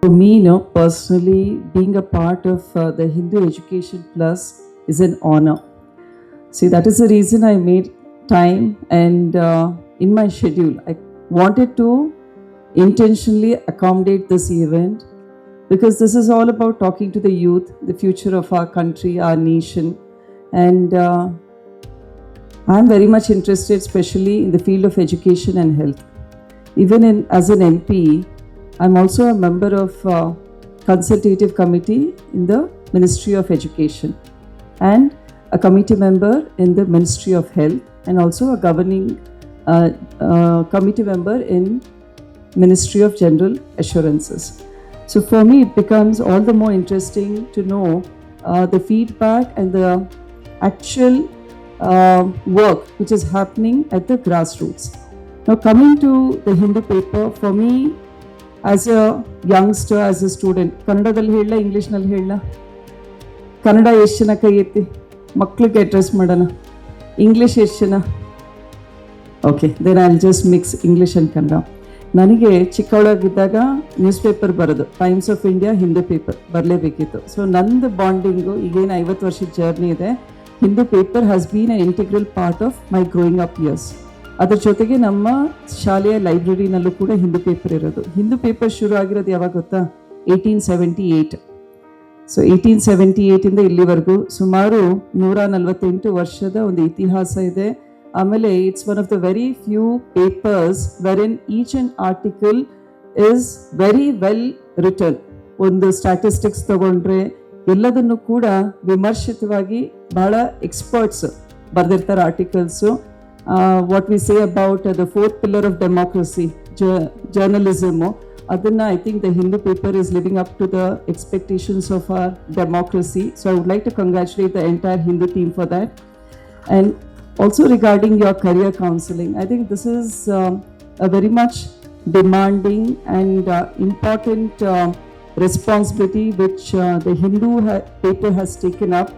For me, personally, being a part of the Hindu Education Plus is an honor. See, that is the reason I made time, and in my schedule, I wanted to intentionally accommodate this event, because this is all about talking to the youth, the future of our country, our nation, and I'm very much interested, especially in the field of education and health. Even as an MP, I'm also a member of consultative committee in the Ministry of Education, and a committee member in the Ministry of Health, and also a governing committee member in Ministry of General Assurances. So for me, it becomes all the more interesting to know the feedback and the actual work which is happening at the grassroots. Now, coming to the Hindu paper, for me, as a youngster, as a student, ಕನ್ನಡದಲ್ಲಿ ಹೇಳಲ್ಲ, ಇಂಗ್ಲೀಷ್ನಲ್ಲಿ ಹೇಳಲ್ಲ? ಕನ್ನಡ ಎಷ್ಟು ಜನ ಕೈ ಎತ್ತಿ? ಮಕ್ಳಿಗೆ address ಮಾಡೋಣ. ಇಂಗ್ಲೀಷ್ ಎಷ್ಟು ಜನ? Okay, then I will just mix English and Kannada. ನನಗೆ ಚಿಕ್ಕವಳಾಗಿದ್ದಾಗ ನ್ಯೂಸ್ ಪೇಪರ್ ಬರೋದು, Times of India Hindu paper ಬರಲೇಬೇಕಿತ್ತು. ಸೊ ನಂದು ಬಾಂಡಿಂಗು ಈಗೇನು 50 ವರ್ಷದ ಜರ್ನಿ ಇದೆ, Hindu paper has been a integral part of my growing up years. ಅದ್ರ ಜೊತೆಗೆ ನಮ್ಮ ಶಾಲೆಯ ಲೈಬ್ರರಿನಲ್ಲೂ ಕೂಡ ಹಿಂದೂ ಪೇಪರ್ ಇರೋದು. ಹಿಂದೂ ಪೇಪರ್ ಶುರು ಆಗಿರೋದು ಯಾವಾಗ ಗೊತ್ತಾ? 1878. ಸೊ 1878ಇಂದ ಇಲ್ಲಿವರೆಗೂ ಸುಮಾರು 148 ವರ್ಷದ ಒಂದು ಇತಿಹಾಸ ಇದೆ. ಆಮೇಲೆ it's one of the very few papers where in each and article is very well written. ಒಂದು ಸ್ಟ್ಯಾಟಿಸ್ಟಿಕ್ಸ್ ತಗೊಂಡ್ರೆ ಎಲ್ಲದನ್ನು ಕೂಡ ವಿಮರ್ಶಿತವಾಗಿ ಬಹಳ ಎಕ್ಸ್ಪರ್ಟ್ಸ್ ಬರೆದಿರ್ತಾರೆ articles. What we say about the fourth pillar of democracy, journalism, ಅದನ್ನು I think the Hindu paper is living up to the expectations of our democracy. So I would like to congratulate the entire Hindu team for that. And also regarding your career counseling, I think this is a very much demanding and important responsibility which the Hindu paper has taken up.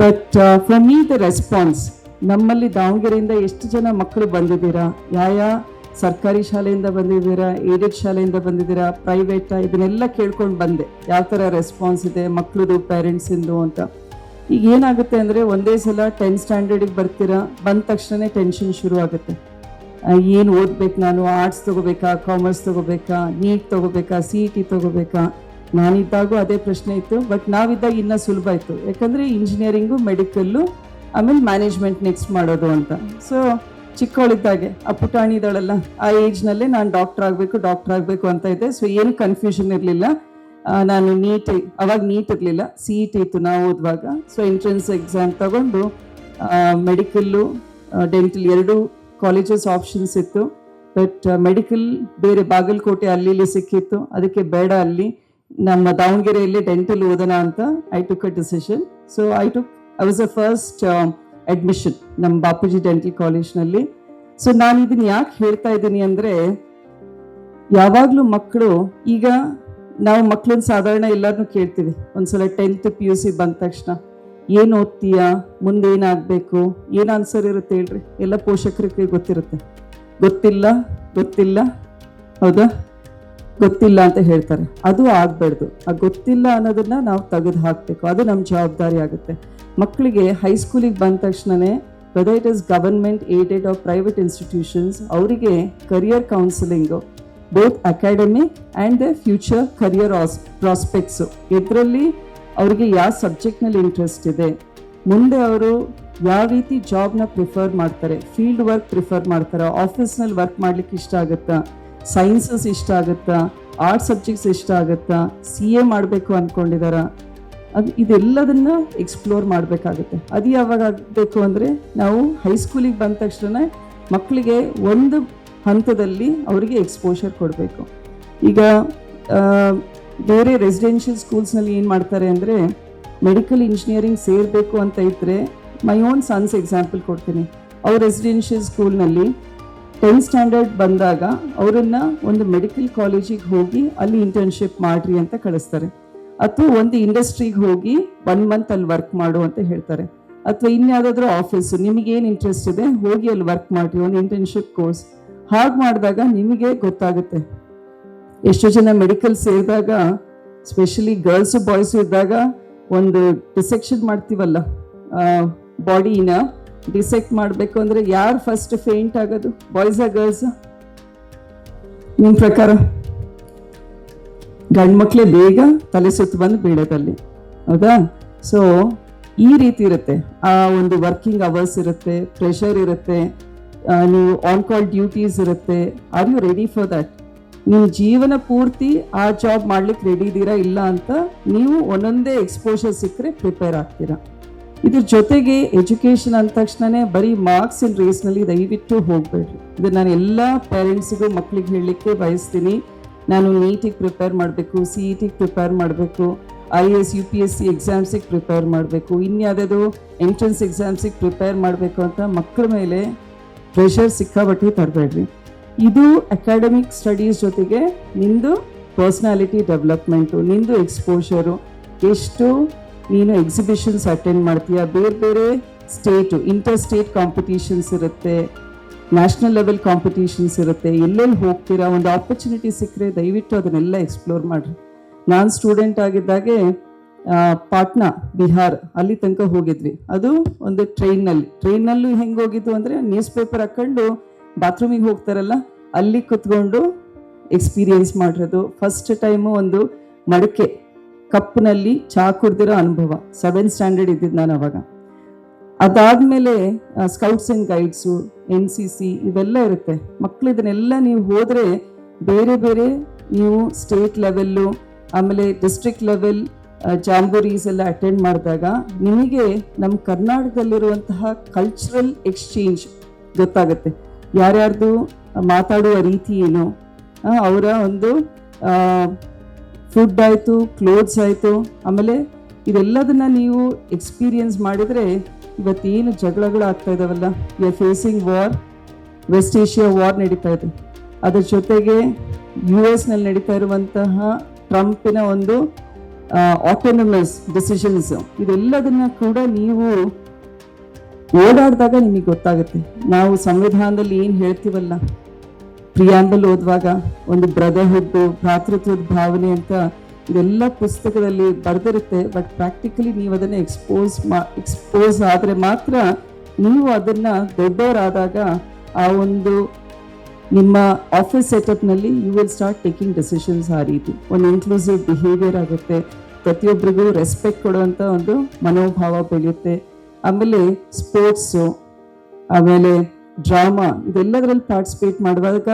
But for me, the response, ನಮ್ಮಲ್ಲಿ ದಾವಣಗೆರೆಯಿಂದ ಎಷ್ಟು ಜನ ಮಕ್ಕಳು ಬಂದಿದ್ದೀರಾ, ಯಾವ ಸರ್ಕಾರಿ ಶಾಲೆಯಿಂದ ಬಂದಿದ್ದೀರಾ, ಏಡೆಡ್ ಶಾಲೆಯಿಂದ ಬಂದಿದ್ದೀರಾ, ಪ್ರೈವೇಟ್, ಇದನ್ನೆಲ್ಲ ಕೇಳ್ಕೊಂಡು ಬಂದೆ ಯಾವ ಥರ ರೆಸ್ಪಾನ್ಸ್ ಇದೆ ಮಕ್ಕಳದು, ಪೇರೆಂಟ್ಸಿಂದು ಅಂತ. ಈಗ ಏನಾಗುತ್ತೆ ಅಂದರೆ, ಒಂದೇ ಸಲ 10th ಸ್ಟ್ಯಾಂಡರ್ಡಿಗೆ ಬರ್ತೀರಾ, ಬಂದ ತಕ್ಷಣ ಟೆನ್ಷನ್ ಶುರು ಆಗುತ್ತೆ. ಏನು ಓದ್ಬೇಕು ನಾನು? ಆರ್ಟ್ಸ್ ತೊಗೋಬೇಕಾ, ಕಾಮರ್ಸ್ ತೊಗೋಬೇಕಾ, ನೀಟ್ ತೊಗೋಬೇಕಾ, CET ತೊಗೋಬೇಕಾ? ನಾನಿದ್ದಾಗೂ ಅದೇ ಪ್ರಶ್ನೆ ಇತ್ತು. ಬಟ್ ನಾವಿದ್ದಾಗ ಇನ್ನೂ ಸುಲಭ ಇತ್ತು, ಯಾಕಂದರೆ ಇಂಜಿನಿಯರಿಂಗು, ಮೆಡಿಕಲ್ಲು, ಆಮೇಲೆ ಮ್ಯಾನೇಜ್ಮೆಂಟ್ ನೆಕ್ಸ್ಟ್ ಮಾಡೋದು ಅಂತ. ಸೊ ಚಿಕ್ಕವಳಿದ್ದಾಗೆ ಆ ಪುಟಾಣಿ ಇದ್ದಾಳಲ್ಲ, ಆ ಏಜ್ನಲ್ಲೇ ನಾನು ಡಾಕ್ಟರ್ ಆಗಬೇಕು ಅಂತ ಇದ್ದೆ. ಸೊ ಏನು ಕನ್ಫ್ಯೂಷನ್ ಇರಲಿಲ್ಲ. ನಾನು ಅವಾಗ ನೀಟ್ ಇರಲಿಲ್ಲ, CET ಇತ್ತು ನಾವು ಓದುವಾಗ. ಸೊ ಎಂಟ್ರೆನ್ಸ್ ಎಕ್ಸಾಮ್ ತಗೊಂಡು ಮೆಡಿಕಲ್ಲು, ಡೆಂಟಲ್ 2 ಕಾಲೇಜಸ್ ಆಪ್ಷನ್ಸ್ ಇತ್ತು. ಬಟ್ ಮೆಡಿಕಲ್ ಬೇರೆ ಬಾಗಲಕೋಟೆ ಅಲ್ಲಿ ಸಿಕ್ಕಿತ್ತು, ಅದಕ್ಕೆ ಬೇಡ, ಅಲ್ಲಿ ನಮ್ಮ ದಾವಣಗೆರೆಯಲ್ಲಿ ಡೆಂಟಲ್ ಓದೋಣ ಅಂತ I took a decision. So I was the first admission ನಮ್ಮ ಬಾಪೂಜಿ ಡೆಂಟಲ್ ಕಾಲೇಜ್ನಲ್ಲಿ. ಸೊ ನಾನು ಇದನ್ನು ಯಾಕೆ ಹೇಳ್ತಾ ಇದ್ದೀನಿ ಅಂದರೆ, ಯಾವಾಗಲೂ ಮಕ್ಕಳು, ಈಗ ನಾವು ಮಕ್ಕಳನ್ನ ಸಾಧಾರಣ ಎಲ್ಲರನ್ನೂ ಕೇಳ್ತೀವಿ, ಒಂದ್ಸಲ 10th PUC ಬಂದ ತಕ್ಷಣ ಏನು ಓದ್ತೀಯಾ, ಮುಂದೆ ಏನಾಗಬೇಕು, ಏನು ಆನ್ಸರ್ ಇರುತ್ತೆ ಹೇಳ್ರಿ? ಎಲ್ಲ ಪೋಷಕರಿಗೆ ಗೊತ್ತಿರುತ್ತೆ, ಗೊತ್ತಿಲ್ಲ, ಹೌದಾ? ಗೊತ್ತಿಲ್ಲ ಅಂತ ಹೇಳ್ತಾರೆ. ಅದು ಆಗಬಾರ್ದು. ಆ ಗೊತ್ತಿಲ್ಲ ಅನ್ನೋದನ್ನ ನಾವು ತೆಗೆದು ಹಾಕಬೇಕು, ಅದು ನಮ್ಮ ಜವಾಬ್ದಾರಿ ಆಗುತ್ತೆ. ಮಕ್ಕಳಿಗೆ ಹೈಸ್ಕೂಲಿಗೆ ಬಂದ ತಕ್ಷಣವೇ, whether it is government aided or private institutions, ಅವರಿಗೆ career counselling, both academic and the future career prospects, ಇದರಲ್ಲಿ ಅವರಿಗೆ ಯಾವ ಸಬ್ಜೆಕ್ಟ್ನಲ್ಲಿ ಇಂಟ್ರೆಸ್ಟ್ ಇದೆ, ಮುಂದೆ ಅವರು ಯಾವ ರೀತಿ ಜಾಬ್ನ ಪ್ರಿಫರ್ ಮಾಡ್ತಾರೆ, ಫೀಲ್ಡ್ ವರ್ಕ್ ಪ್ರಿಫರ್ ಮಾಡ್ತಾರೆ, ಆಫೀಸ್ನಲ್ಲಿ ವರ್ಕ್ ಮಾಡಲಿಕ್ಕೆ ಇಷ್ಟ ಆಗುತ್ತಾ, ಸೈನ್ಸಸ್ ಇಷ್ಟ ಆಗುತ್ತಾ, ಆರ್ಟ್ಸ್ ಸಬ್ಜೆಕ್ಟ್ಸ್ ಇಷ್ಟ ಆಗುತ್ತಾ, CA ಮಾಡಬೇಕು ಅಂದ್ಕೊಂಡಿದ್ದಾರಾ, ಇದೆಲ್ಲದನ್ನ ಎಕ್ಸ್ಪ್ಲೋರ್ ಮಾಡಬೇಕಾಗುತ್ತೆ. ಅದು ಯಾವಾಗ ಆಗಬೇಕು ಅಂದರೆ, ನಾವು ಹೈಸ್ಕೂಲಿಗೆ ಬಂದ ತಕ್ಷಣ ಮಕ್ಕಳಿಗೆ ಒಂದು ಹಂತದಲ್ಲಿ ಅವರಿಗೆ ಎಕ್ಸ್ಪೋಷರ್ ಕೊಡಬೇಕು. ಈಗ ಬೇರೆ ರೆಸಿಡೆನ್ಷಿಯಲ್ ಸ್ಕೂಲ್ಸ್ನಲ್ಲಿ ಏನು ಮಾಡ್ತಾರೆ ಅಂದರೆ, ಮೆಡಿಕಲ್ ಇಂಜಿನಿಯರಿಂಗ್ ಸೇರಬೇಕು ಅಂತ ಇದ್ದರೆ, ಮೈ ಓನ್ ಸನ್ಸ್ ಎಕ್ಸಾಂಪಲ್ ಕೊಡ್ತೀನಿ. ಅವ್ರ ರೆಸಿಡೆನ್ಷಿಯಲ್ ಸ್ಕೂಲ್ನಲ್ಲಿ 10th ಸ್ಟ್ಯಾಂಡರ್ಡ್ ಬಂದಾಗ ಅವರನ್ನು ಒಂದು ಮೆಡಿಕಲ್ ಕಾಲೇಜಿಗೆ ಹೋಗಿ ಅಲ್ಲಿ ಇಂಟರ್ನ್ಶಿಪ್ ಮಾಡಿರಿ ಅಂತ ಕಳಿಸ್ತಾರೆ, ಅಥವಾ ಒಂದು ಇಂಡಸ್ಟ್ರಿಗೆ ಹೋಗಿ 1 month ಅಲ್ಲಿ ವರ್ಕ್ ಮಾಡು ಅಂತ ಹೇಳ್ತಾರೆ, ಅಥವಾ ಇನ್ಯಾವುದಾದ್ರೂ ಆಫೀಸು, ನಿಮಗೇನು ಇಂಟ್ರೆಸ್ಟ್ ಇದೆ ಹೋಗಿ ಅಲ್ಲಿ ವರ್ಕ್ ಮಾಡಿರಿ, ಒಂದು ಇಂಟರ್ನ್ಶಿಪ್ ಕೋರ್ಸ್. ಹಾಗೆ ಮಾಡಿದಾಗ ನಿಮಗೆ ಗೊತ್ತಾಗುತ್ತೆ ಎಷ್ಟೋ ಜನ ಮೆಡಿಕಲ್ ಸೇರಿದಾಗ, ಸ್ಪೆಷಲಿ ಗರ್ಲ್ಸು ಬಾಯ್ಸು ಇದ್ದಾಗ, ಒಂದು ಡಿಸೆಕ್ಷನ್ ಮಾಡ್ತೀವಲ್ಲ, ಬಾಡಿನ ಡಿಸೆಕ್ಟ್ ಮಾಡಬೇಕು ಅಂದರೆ ಯಾರು ಫಸ್ಟ್ ಫೇಂಟ್ ಆಗೋದು, ಬಾಯ್ಸಾ ಗರ್ಲ್ಸಾ? ನಿಮ್ಮ ಪ್ರಕಾರ ಗಂಡು ಮಕ್ಕಳೇ ಬೇಗ ತಲೆ ಸುತ್ತು ಬಂದು ಬೀಳೋದಲ್ಲಿ, ಹೌದಾ? ಸೊ ಈ ರೀತಿ ಇರುತ್ತೆ. ಆ ಒಂದು ವರ್ಕಿಂಗ್ ಅವರ್ಸ್ ಇರುತ್ತೆ, ಪ್ರೆಷರ್ ಇರುತ್ತೆ, ನೀವು ಆನ್ ಕಾಲ್ ಡ್ಯೂಟೀಸ್ ಇರುತ್ತೆ. Are you ready for that? ನಿಮ್ಮ ಜೀವನ ಪೂರ್ತಿ ಆ ಜಾಬ್ ಮಾಡ್ಲಿಕ್ಕೆ ರೆಡಿ ಇದ್ದೀರಾ ಇಲ್ಲ ಅಂತ ನೀವು ಒಂದೊಂದೇ ಎಕ್ಸ್ಪೋಜರ್ ಸಿಕ್ಕರೆ ಪ್ರಿಪೇರ್ ಆಗ್ತೀರಾ. ಇದ್ರ ಜೊತೆಗೆ ಎಜುಕೇಷನ್ ಅಂದ ತಕ್ಷಣನೇ ಬರೀ ಮಾರ್ಕ್ಸ್ ಇನ್ ರೇಸ್ನಲ್ಲಿ ದಯವಿಟ್ಟು ಹೋಗಬೇಡ್ರಿ. ಇದು ನಾನು ಎಲ್ಲ ಪೇರೆಂಟ್ಸಿಗೂ ಮಕ್ಕಳಿಗೆ ಹೇಳಲಿಕ್ಕೆ ಬಯಸ್ತೀನಿ. ನಾನು ನೀಟಿಗೆ ಪ್ರಿಪೇರ್ ಮಾಡಬೇಕು, CETಗೆ ಪ್ರಿಪೇರ್ ಮಾಡಬೇಕು, IAS UPSC ಎಕ್ಸಾಮ್ಸಿಗೆ ಪ್ರಿಪೇರ್ ಮಾಡಬೇಕು, ಇನ್ಯಾವುದಾದ್ರು ಎಂಟ್ರೆನ್ಸ್ ಎಕ್ಸಾಮ್ಸಿಗೆ ಪ್ರಿಪೇರ್ ಮಾಡಬೇಕು ಅಂತ ಮಕ್ಕಳ ಮೇಲೆ ಪ್ರೆಷರ್ ಸಿಕ್ಕಾಬಟ್ಟೆ ತರಬೇಡ್ರಿ. ಇದು ಅಕಾಡೆಮಿಕ್ ಸ್ಟಡೀಸ್ ಜೊತೆಗೆ ನಿಂದು ಪರ್ಸ್ನಾಲಿಟಿ ಡೆವಲಪ್ಮೆಂಟು, ನಿಂದು ಎಕ್ಸ್ಪೋಷರು, ಎಷ್ಟು ನೀನು ಎಕ್ಸಿಬಿಷನ್ಸ್ ಅಟೆಂಡ್ ಮಾಡ್ತೀಯ, ಬೇರೆ ಬೇರೆ ಸ್ಟೇಟು ಇಂಟರ್ ಸ್ಟೇಟ್ ಕಾಂಪಿಟೀಷನ್ಸ್ ಇರುತ್ತೆ, ನ್ಯಾಷನಲ್ ಲೆವೆಲ್ ಕಾಂಪಿಟೀಷನ್ಸ್ ಇರುತ್ತೆ, ಎಲ್ಲೆಲ್ಲಿ ಹೋಗ್ತೀರಾ, ಒಂದು ಆಪರ್ಚುನಿಟಿ ಸಿಕ್ಕರೆ ದಯವಿಟ್ಟು ಅದನ್ನೆಲ್ಲ ಎಕ್ಸ್ಪ್ಲೋರ್ ಮಾಡಿರಿ. ನಾನು ಸ್ಟೂಡೆಂಟ್ ಆಗಿದ್ದಾಗೆ ಪಾಟ್ನಾ, ಬಿಹಾರ್ ಅಲ್ಲಿ ತನಕ ಹೋಗಿದ್ವಿ. ಅದು ಒಂದು ಟ್ರೈನಲ್ಲೂ ಹೆಂಗೆ ಹೋಗಿದ್ದು ಅಂದರೆ ನ್ಯೂಸ್ ಪೇಪರ್ ಹಾಕ್ಕೊಂಡು ಬಾತ್ರೂಮಿಗೆ ಹೋಗ್ತಾರಲ್ಲ, ಅಲ್ಲಿ ಕುತ್ಕೊಂಡು ಎಕ್ಸ್ಪೀರಿಯನ್ಸ್ ಮಾಡಿರೋದು. ಫಸ್ಟ್ ಟೈಮು ಒಂದು ಮಡಿಕೆ ಕಪ್ನಲ್ಲಿ ಚಹಾ ಕುಡ್ದಿರೋ ಅನುಭವ. 7th ಸ್ಟ್ಯಾಂಡರ್ಡ್ ಇದ್ದಿದ್ದು ನಾನು ಅವಾಗ. ಅದಾದಮೇಲೆ ಸ್ಕೌಟ್ಸ್ ಆ್ಯಂಡ್ ಗೈಡ್ಸು, NCC ಇವೆಲ್ಲ ಇರುತ್ತೆ. ಮಕ್ಕಳು ಇದನ್ನೆಲ್ಲ ನೀವು ಹೋದರೆ ಬೇರೆ ಬೇರೆ ನೀವು ಸ್ಟೇಟ್ ಲೆವೆಲ್ಲು, ಆಮೇಲೆ ಡಿಸ್ಟ್ರಿಕ್ಟ್ ಲೆವೆಲ್ ಜಾಂಬೋರೀಸ್ ಎಲ್ಲ ಅಟೆಂಡ್ ಮಾಡಿದಾಗ ನಿಮಗೆ ನಮ್ಮ ಕರ್ನಾಟಕದಲ್ಲಿರುವಂತಹ ಕಲ್ಚರಲ್ ಎಕ್ಸ್ಚೇಂಜ್ ಗೊತ್ತಾಗುತ್ತೆ. ಯಾರ್ಯಾರ್ದು ಮಾತಾಡುವ ರೀತಿ ಏನು, ಅವರ ಒಂದು ಫುಡ್ ಆಯಿತು, ಕ್ಲೋತ್ಸ್ ಆಯಿತು, ಆಮೇಲೆ ಇದೆಲ್ಲದನ್ನು ನೀವು ಎಕ್ಸ್ಪೀರಿಯನ್ಸ್ ಮಾಡಿದರೆ ಇವತ್ತೇನು ಜಗಳಗಳು ಆಗ್ತಾ ಇದ್ದಾವಲ್ಲ, we are facing war, West Asia war ನಡೀತಾ ಇದೆ. ಅದರ ಜೊತೆಗೆ US ನಲ್ಲಿ ನಡೀತಾ ಇರುವಂತಹ ಟ್ರಂಪಿನ ಒಂದು ಆಟೋನಮಸ್ ಡಿಸಿಷನ್ಸ್, ಇದೆಲ್ಲದನ್ನ ಕೂಡ ನೀವು ಓಡಾಡಿದಾಗ ನಿಮಗೆ ಗೊತ್ತಾಗುತ್ತೆ. ನಾವು ಸಂವಿಧಾನದಲ್ಲಿ ಏನು ಹೇಳ್ತೀವಲ್ಲ, ಪ್ರಿಯಾಂಬಲ್ ಓದುವಾಗ ಒಂದು ಬ್ರದರ್ಹುಡ್, ಭ್ರಾತೃತ್ವದ ಭಾವನೆ ಅಂತ ಇದೆಲ್ಲ ಪುಸ್ತಕದಲ್ಲಿ ಬರೆದಿರುತ್ತೆ. ಬಟ್ ಪ್ರಾಕ್ಟಿಕಲಿ ನೀವು ಅದನ್ನು ಎಕ್ಸ್ಪೋಸ್ ಆದರೆ ಮಾತ್ರ ನೀವು ಅದನ್ನು ದೊಡ್ಡವರಾದಾಗ ಆ ಒಂದು ನಿಮ್ಮ ಆಫೀಸ್ ಸೆಟಪ್ನಲ್ಲಿ you will start taking decisions. ಆ ರೀತಿ ಒಂದು ಇನ್ಕ್ಲೂಸಿವ್ ಬಿಹೇವಿಯರ್ ಆಗುತ್ತೆ, ಪ್ರತಿಯೊಬ್ಬರಿಗೂ ರೆಸ್ಪೆಕ್ಟ್ ಕೊಡುವಂಥ ಒಂದು ಮನೋಭಾವ ಬೆಳೆಯುತ್ತೆ. ಆಮೇಲೆ ಸ್ಪೋರ್ಟ್ಸು, ಆಮೇಲೆ ಡ್ರಾಮಾ, ಇದೆಲ್ಲದರಲ್ಲಿ ಪಾರ್ಟಿಸಿಪೇಟ್ ಮಾಡುವಾಗ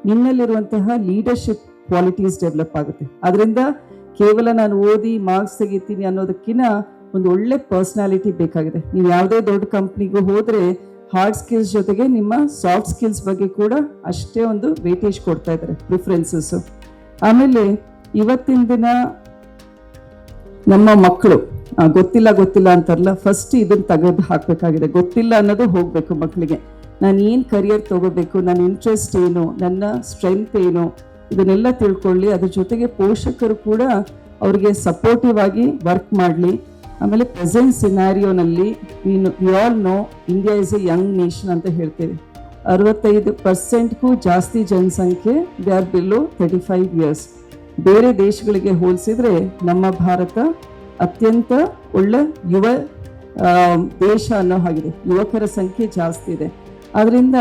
ನಿನ್ನಲ್ಲಿರುವಂತಹ ಲೀಡರ್ಶಿಪ್ ಕ್ವಾಲಿಟೀಸ್ ಡೆವಲಪ್ ಆಗುತ್ತೆ. ಅದರಿಂದ ಕೇವಲ ನಾನು ಓದಿ ಮಾರ್ಕ್ಸ್ ತೆಗಿತೀನಿ ಅನ್ನೋದಕ್ಕಿಂತ ಒಂದು ಒಳ್ಳೆ ಪರ್ಸ್ನಾಲಿಟಿ ಬೇಕಾಗಿದೆ. ನೀವು ಯಾವುದೇ ದೊಡ್ಡ ಕಂಪ್ನಿಗೂ ಹೋದರೆ ಹಾರ್ಡ್ ಸ್ಕಿಲ್ಸ್ ಜೊತೆಗೆ ನಿಮ್ಮ ಸಾಫ್ಟ್ ಸ್ಕಿಲ್ಸ್ ಬಗ್ಗೆ ಕೂಡ ಅಷ್ಟೇ ಒಂದು ವೇಟೇಜ್ ಕೊಡ್ತಾ ಇದ್ದಾರೆ, ಪ್ರಿಫರೆನ್ಸಸ್ಸು. ಆಮೇಲೆ ಇವತ್ತಿನ ದಿನ ನಮ್ಮ ಮಕ್ಕಳು ಗೊತ್ತಿಲ್ಲ ಅಂತಾರಲ್ಲ, ಫಸ್ಟ್ ಇದನ್ನು ತೆಗೆದು ಹಾಕಬೇಕಾಗಿದೆ. ಗೊತ್ತಿಲ್ಲ ಅನ್ನೋದು ಹೋಗಬೇಕು ಮಕ್ಕಳಿಗೆ. ನಾನು ಏನು ಕರಿಯರ್ ತೊಗೋಬೇಕು, ನನ್ನ ಇಂಟ್ರೆಸ್ಟ್ ಏನು, ನನ್ನ ಸ್ಟ್ರೆಂತ್ ಏನು, ಇದನ್ನೆಲ್ಲ ತಿಳ್ಕೊಳ್ಳಿ. ಅದ್ರ ಜೊತೆಗೆ ಪೋಷಕರು ಕೂಡ ಅವ್ರಿಗೆ ಸಪೋರ್ಟಿವ್ ಆಗಿ ವರ್ಕ್ ಮಾಡಲಿ. ಆಮೇಲೆ ಪ್ರೆಸೆಂಟ್ ಸಿನಾರಿಯೋನಲ್ಲಿ we all know India is a young nation ಅಂತ ಹೇಳ್ತೇವೆ. 65%ಕ್ಕೂ ಜಾಸ್ತಿ ಜನಸಂಖ್ಯೆ ದೇ ಆರ್ ಬಿಲೋ 35 years. ಬೇರೆ ದೇಶಗಳಿಗೆ ಹೋಲಿಸಿದರೆ ನಮ್ಮ ಭಾರತ ಅತ್ಯಂತ ಒಳ್ಳೆ ಯುವ ದೇಶ ಅನ್ನೋ ಹಾಗಿದೆ. ಯುವಕರ ಸಂಖ್ಯೆ ಜಾಸ್ತಿ ಇದೆ. ಆದ್ದರಿಂದ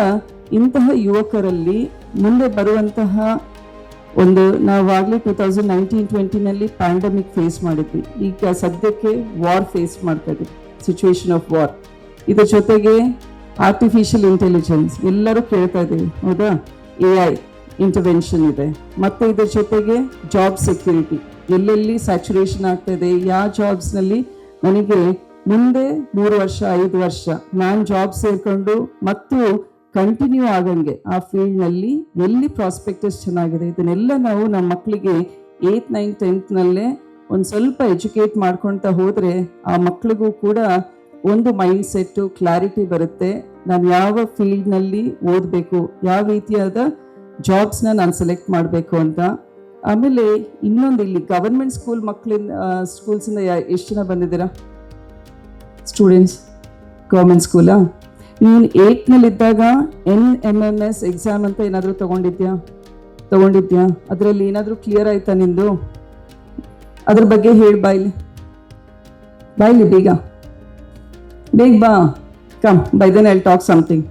ಇಂತಹ ಯುವಕರಲ್ಲಿ ಮುಂದೆ ಬರುವಂತಹ ಒಂದು, ನಾವಾಗಲೇ 2019-20ನಲ್ಲಿ ಪ್ಯಾಂಡಮಿಕ್ ಫೇಸ್ ಮಾಡಿದ್ವಿ. ಈಗ ಸದ್ಯಕ್ಕೆ ವಾರ್ ಫೇಸ್ ಮಾಡ್ತಾ ಇದ್ವಿ, ಸಿಚುವೇಶನ್ ಆಫ್ ವಾರ್. ಇದ್ರ ಜೊತೆಗೆ ಆರ್ಟಿಫಿಷಿಯಲ್ ಇಂಟೆಲಿಜೆನ್ಸ್ ಎಲ್ಲರೂ ಕೇಳ್ತಾ ಇದ್ದೀವಿ, ಹೌದಾ? AI ಇಂಟರ್ವೆನ್ಷನ್ ಇದೆ. ಮತ್ತು ಇದ್ರ ಜೊತೆಗೆ ಜಾಬ್ ಸೆಕ್ಯೂರಿಟಿ, ಎಲ್ಲೆಲ್ಲಿ ಸ್ಯಾಚುರೇಷನ್ ಆಗ್ತಾ ಇದೆ, ಯಾವ ಜಾಬ್ಸ್ನಲ್ಲಿ ನನಗೆ ಮುಂದೆ 3 ವರ್ಷ 5 ವರ್ಷ ನಾನು ಜಾಬ್ ಸೇರಿಕೊಂಡು ಮತ್ತು ಕಂಟಿನ್ಯೂ ಆಗಂಗೆ ಆ ಫೀಲ್ಡ್ನಲ್ಲಿ ಎಲ್ಲಿ ಪ್ರಾಸ್ಪೆಕ್ಟಸ್ ಚೆನ್ನಾಗಿದೆ, ಇದನ್ನೆಲ್ಲ ನಾವು ನಮ್ಮ ಮಕ್ಕಳಿಗೆ 8th 9th 10th ಒಂದು ಸ್ವಲ್ಪ ಎಜುಕೇಟ್ ಮಾಡ್ಕೊಳ್ತಾ ಹೋದರೆ ಆ ಮಕ್ಕಳಿಗೂ ಕೂಡ ಒಂದು ಮೈಂಡ್ ಸೆಟ್ಟು ಕ್ಲಾರಿಟಿ ಬರುತ್ತೆ. ನಾನು ಯಾವ ಫೀಲ್ಡ್ನಲ್ಲಿ ಓದಬೇಕು, ಯಾವ ರೀತಿಯಾದ ಜಾಬ್ಸ್ನ ನಾನು ಸೆಲೆಕ್ಟ್ ಮಾಡಬೇಕು ಅಂತ. ಆಮೇಲೆ ಇನ್ನೊಂದು, ಇಲ್ಲಿ ಗವರ್ಮೆಂಟ್ ಸ್ಕೂಲ್ಸಿಂದ ಎಷ್ಟು ಜನ ಬಂದಿದ್ದೀರಾ ಸ್ಟೂಡೆಂಟ್ಸ್? ಗೌರ್ಮೆಂಟ್ ಸ್ಕೂಲಾ? ನೀನು 8th ಇದ್ದಾಗ NMMS ಎಕ್ಸಾಮ್ ಅಂತ ಏನಾದರೂ ತೊಗೊಂಡಿದ್ಯಾ? ತೊಗೊಂಡಿದ್ಯಾ? ಅದರಲ್ಲಿ ಏನಾದರೂ ಕ್ಲಿಯರ್ ಆಯ್ತಾ ನಿಂದು? ಅದ್ರ ಬಗ್ಗೆ ಹೇಳಿ ಬಾಯ್ಲಿ ಬೇಗ ಬೇಗ ಬಾ. Come by then I talk something.